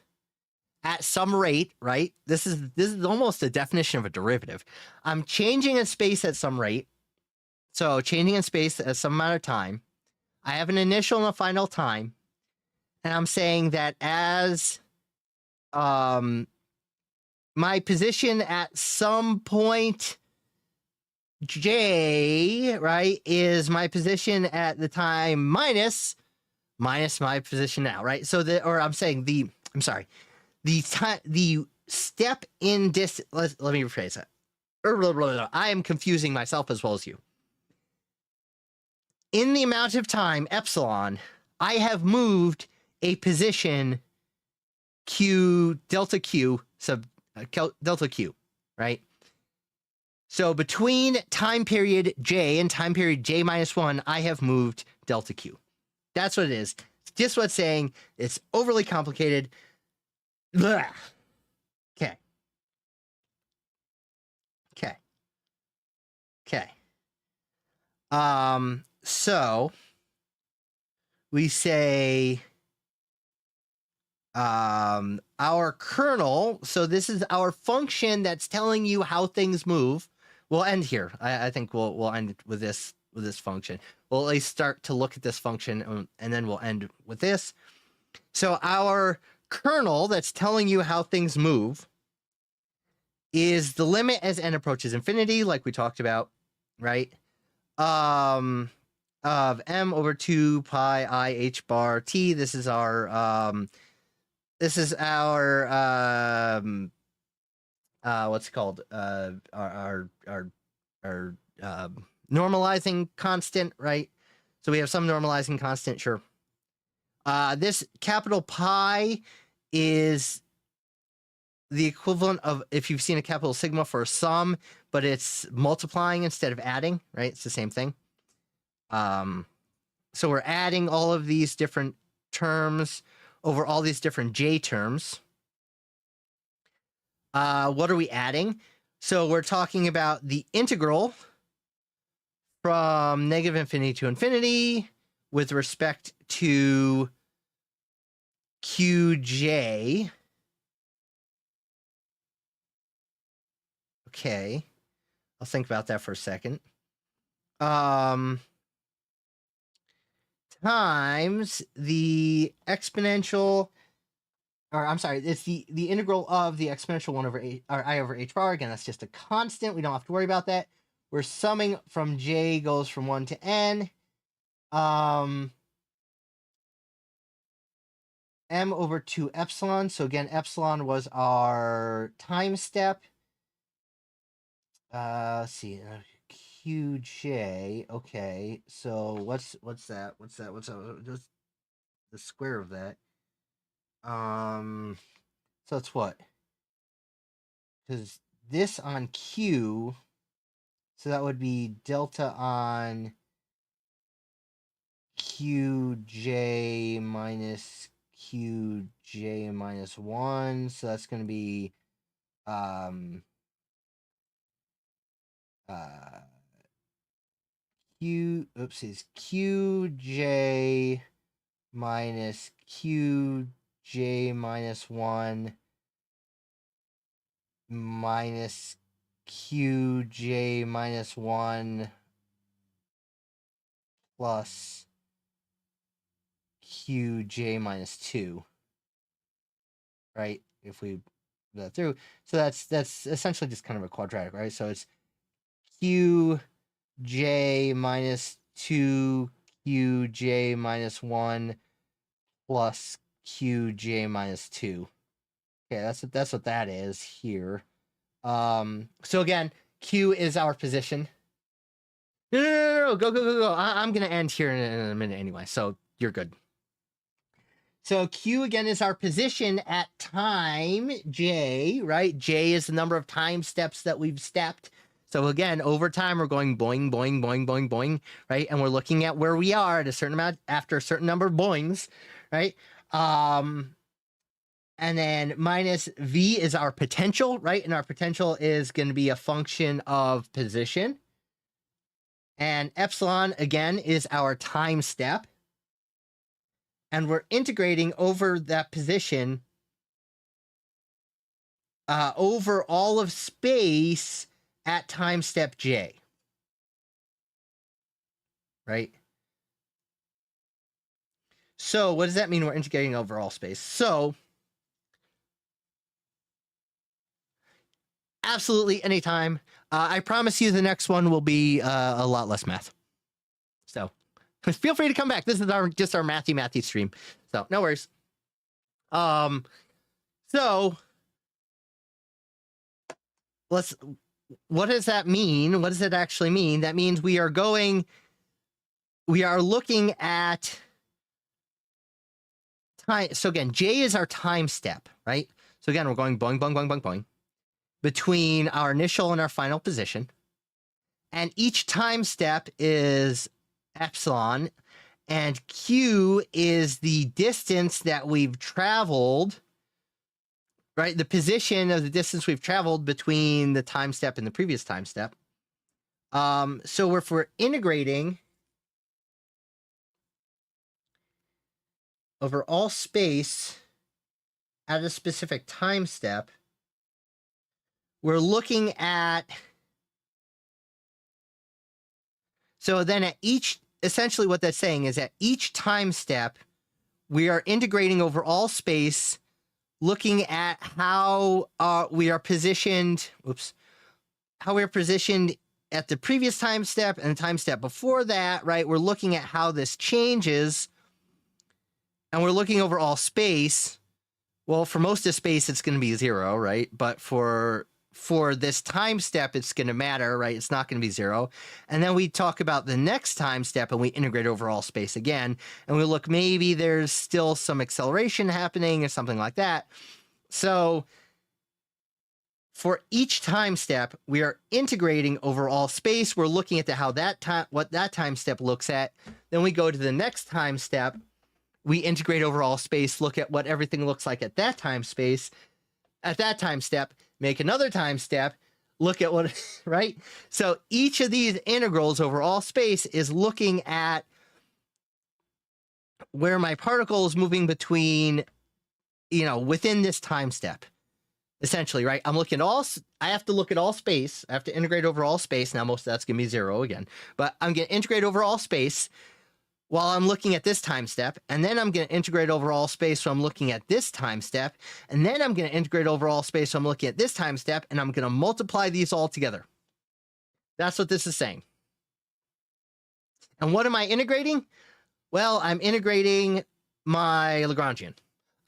at some rate, right? This is almost a definition of a derivative. I'm changing in space at some rate. So changing in space at some amount of time. I have an initial and a final time. And I'm saying that as my position at some point j, right, is my position at the time minus my position now, right? So I'm saying the step in distance. Let me rephrase that. I am confusing myself as well as you. In the amount of time epsilon, I have moved a position q delta q sub delta q, right? So between time period j and time period j minus 1, I have moved delta q. That's what it is. It's just what's saying. It's overly complicated. Blah. Okay. So we say our kernel. So this is our function that's telling you how things move. We'll end here. I think we'll end with this function. We'll at least start to look at this function, and then we'll end with this. So our kernel that's telling you how things move is the limit as n approaches infinity, like we talked about, right? Of m over 2 pi I h bar t. This is our what's it called? Our normalizing constant, right? So we have some normalizing constant, sure. This capital pi is the equivalent of, if you've seen a capital sigma for a sum, but it's multiplying instead of adding, right? It's the same thing. So we're adding all of these different terms over all these different j terms. What are we adding? So we're talking about the integral from negative infinity to infinity with respect to qj. Okay, I'll think about that for a second. Times the exponential, or I'm sorry, it's the integral of the exponential 1 over a, or I over h bar. Again, that's just a constant. We don't have to worry about that. We're summing from j goes from 1 to n. M over 2 epsilon. So again, epsilon was our time step. Let's see, qj. Okay, so what's that? What's just the square of that? So it's what? Because this on q. So that would be delta on qj minus qj minus 1. So that's going to be is qj minus qj minus 1 minus qj minus 1 plus qj minus 2, right? If we put that through. So that's essentially just kind of a quadratic, right? So it's qj minus 2 qj minus 1 plus qj minus 2. Okay, that's what that is here. So again, q is our position. No, go. I'm gonna end here in a minute anyway, so you're good. So q again is our position at time j, right? J is the number of time steps that we've stepped. So again, over time, we're going boing, boing, boing, boing, boing, right? And we're looking at where we are at a certain amount after a certain number of boings, right? And then minus v is our potential, right? And our potential is going to be a function of position. And epsilon, again, is our time step. And we're integrating over that position over all of space at time step j. Right? So what does that mean we're integrating over all space? So absolutely anytime. I promise you the next one will be a lot less math. So feel free to come back. This is just our mathy stream. So no worries. So what does that mean? What does it actually mean? That means we are looking at time. So again, J is our time step, right? So again, we're going boing, boing, boing, boing, boing between our initial and our final position. And each time step is epsilon, and Q is the distance that we've traveled, right? The position of the distance we've traveled between the time step and the previous time step. So if we're integrating over all space at a specific time step, we're looking at, so then at each, essentially what that's saying is at each time step, we are integrating over all space, looking at how we are positioned, how we're positioned at the previous time step and the time step before that, right? We're looking at how this changes, and we're looking over all space. Well, for most of space, it's going to be 0, right? But for this time step, it's going to matter, right? It's not going to be 0. And then we talk about the next time step and we integrate over all space again. And we look, maybe there's still some acceleration happening or something like that. So for each time step, we are integrating over all space. We're looking at what that time step looks at. Then we go to the next time step. We integrate over all space, look at what everything looks like at that time space, at that time step, make another time step, look at what, right? So each of these integrals over all space is looking at where my particle is moving between, within this time step, essentially, right? I have to look at all space. I have to integrate over all space. Now, most of that's going to be 0 again, but I'm going to integrate over all space while I'm looking at this time step, and then I'm going to integrate over all space, so I'm looking at this time step, and then I'm going to integrate over all space, so I'm looking at this time step, and I'm going to multiply these all together. That's what this is saying. And what am I integrating? Well, I'm integrating my Lagrangian.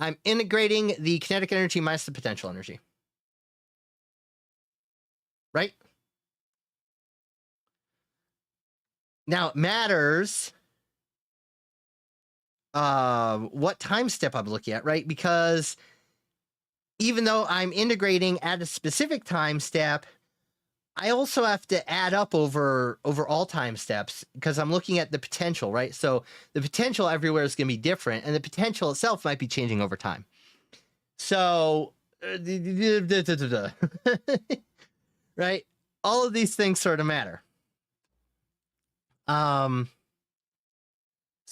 I'm integrating the kinetic energy minus the potential energy. Right? Now, it matters what time step I'm looking at, right? Because even though I'm integrating at a specific time step, I also have to add up over all time steps because I'm looking at the potential, right? So the potential everywhere is going to be different, and the potential itself might be changing over time. So, right? All of these things sort of matter. So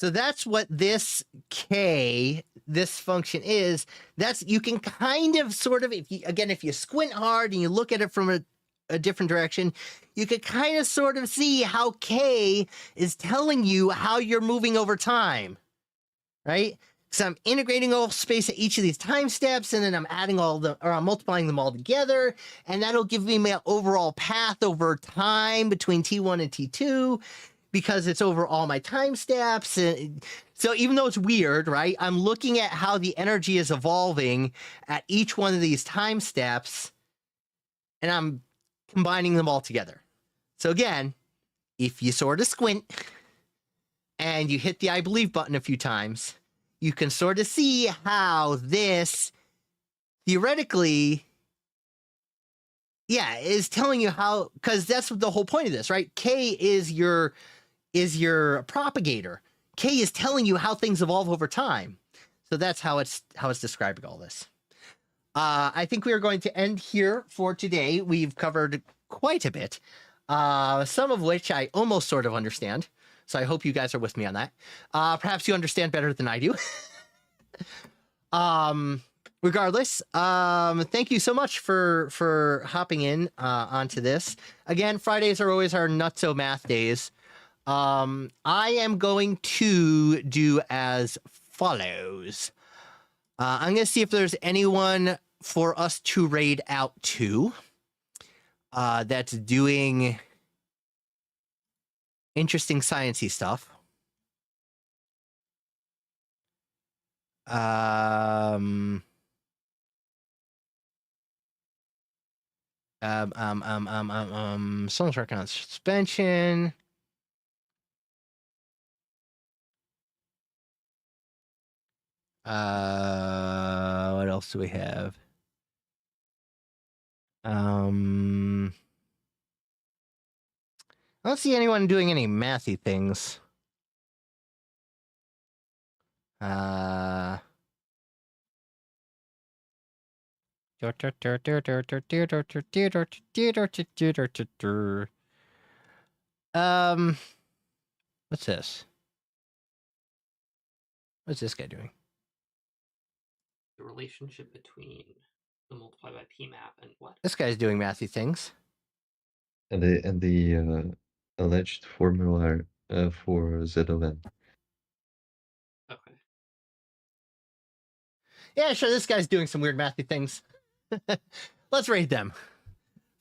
that's what this K, this function is. That's, you can kind of sort of, if you squint hard and you look at it from a different direction, you could kind of sort of see how K is telling you how you're moving over time, right? So I'm integrating all space at each of these time steps, and then I'm adding I'm multiplying them all together, and that'll give me my overall path over time between T1 and T2, because it's over all my time steps. And so even though it's weird, right, I'm looking at how the energy is evolving at each one of these time steps, and I'm combining them all together. So again, if you sort of squint and you hit the I believe button a few times, you can sort of see how this theoretically, is telling you how, because that's the whole point of this, right? K is your propagator. K is telling you how things evolve over time. So that's how it's describing all this. I think we are going to end here for today. We've covered quite a bit, some of which I almost sort of understand. So I hope you guys are with me on that. Perhaps you understand better than I do. Regardless, thank you so much for hopping in onto this. Again, Fridays are always our nutso math days. I am going to do as follows. I'm going to see if there's anyone for us to raid out to that's doing interesting sciencey stuff. Someone's working on suspension. What else do we have? I don't see anyone doing any mathy things. What's this? What's this guy doing? The relationship between the multiply by p map and what? This guy's doing mathy things. And the alleged formula for Z of n. Okay. Yeah, sure, this guy's doing some weird mathy things. Let's raid them.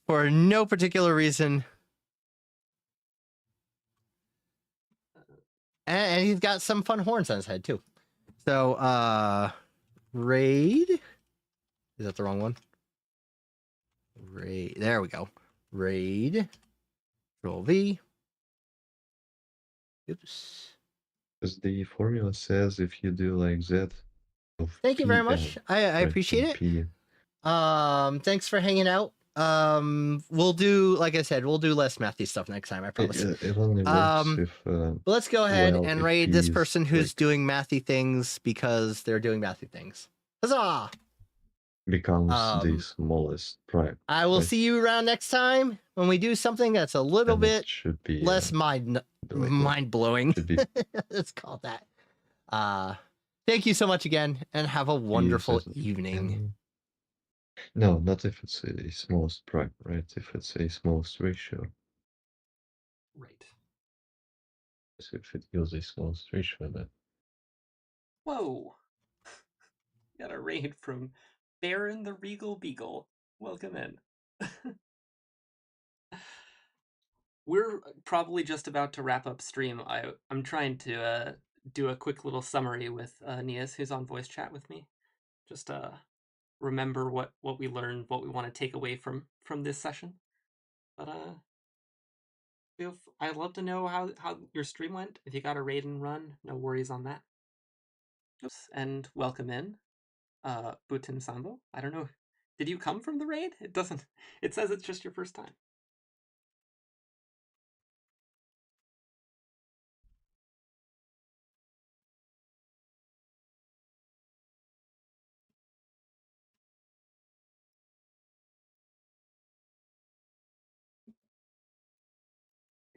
For no particular reason. And he's got some fun horns on his head, too. So, raid? Is that the wrong one? Raid. There we go. Raid. Control V. Oops. Because the formula says if you do like Z of Thank you very much. I appreciate it. P. Thanks for hanging out. We'll do, like I said, we'll do less mathy stuff next time, I promise. It only works if but let's go ahead and raid this person who's like, doing mathy things because they're doing mathy things. Huzzah! Becomes the smallest prime. I will see you around next time when we do something that's a little bit should be less mind blowing. Let's call it that. Thank you so much again, and have a wonderful evening. No, not if it's a smallest prime, right? If it's a smallest ratio. Right. So if it gives a smallest ratio, then. Whoa! Got a raid from Baron the Regal Beagle. Welcome in. We're probably just about to wrap up stream. I'm trying to do a quick little summary with Nias, who's on voice chat with me. Just remember what we learned, what we want to take away from this session. But I'd love to know how your stream went. If you got a raid and run, no worries on that. Oops, and welcome in, Butin Sambo. I don't know. Did you come from the raid? It doesn't. It says it's just your first time.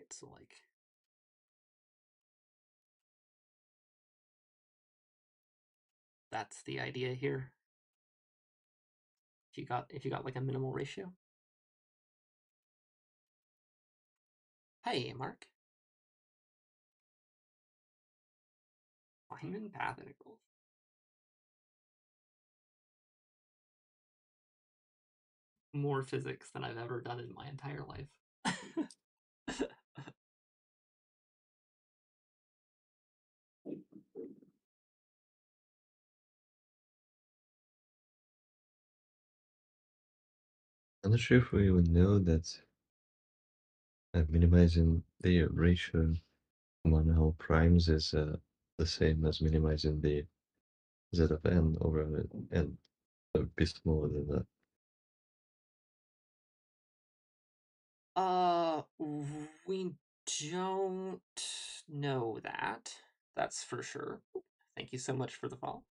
Right, so like that's the idea here. If you got like a minimal ratio. Hey, Mark. Feynman path integral. More physics than I've ever done in my entire life. I'm not sure if we even know that minimizing the ratio among all primes is the same as minimizing the z of n over n. So it'd be smaller than that. We don't know that. That's for sure. Thank you so much for the follow.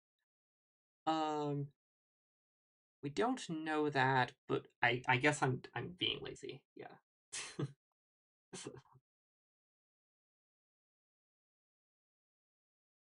We don't know that, but I guess I'm being lazy. Yeah.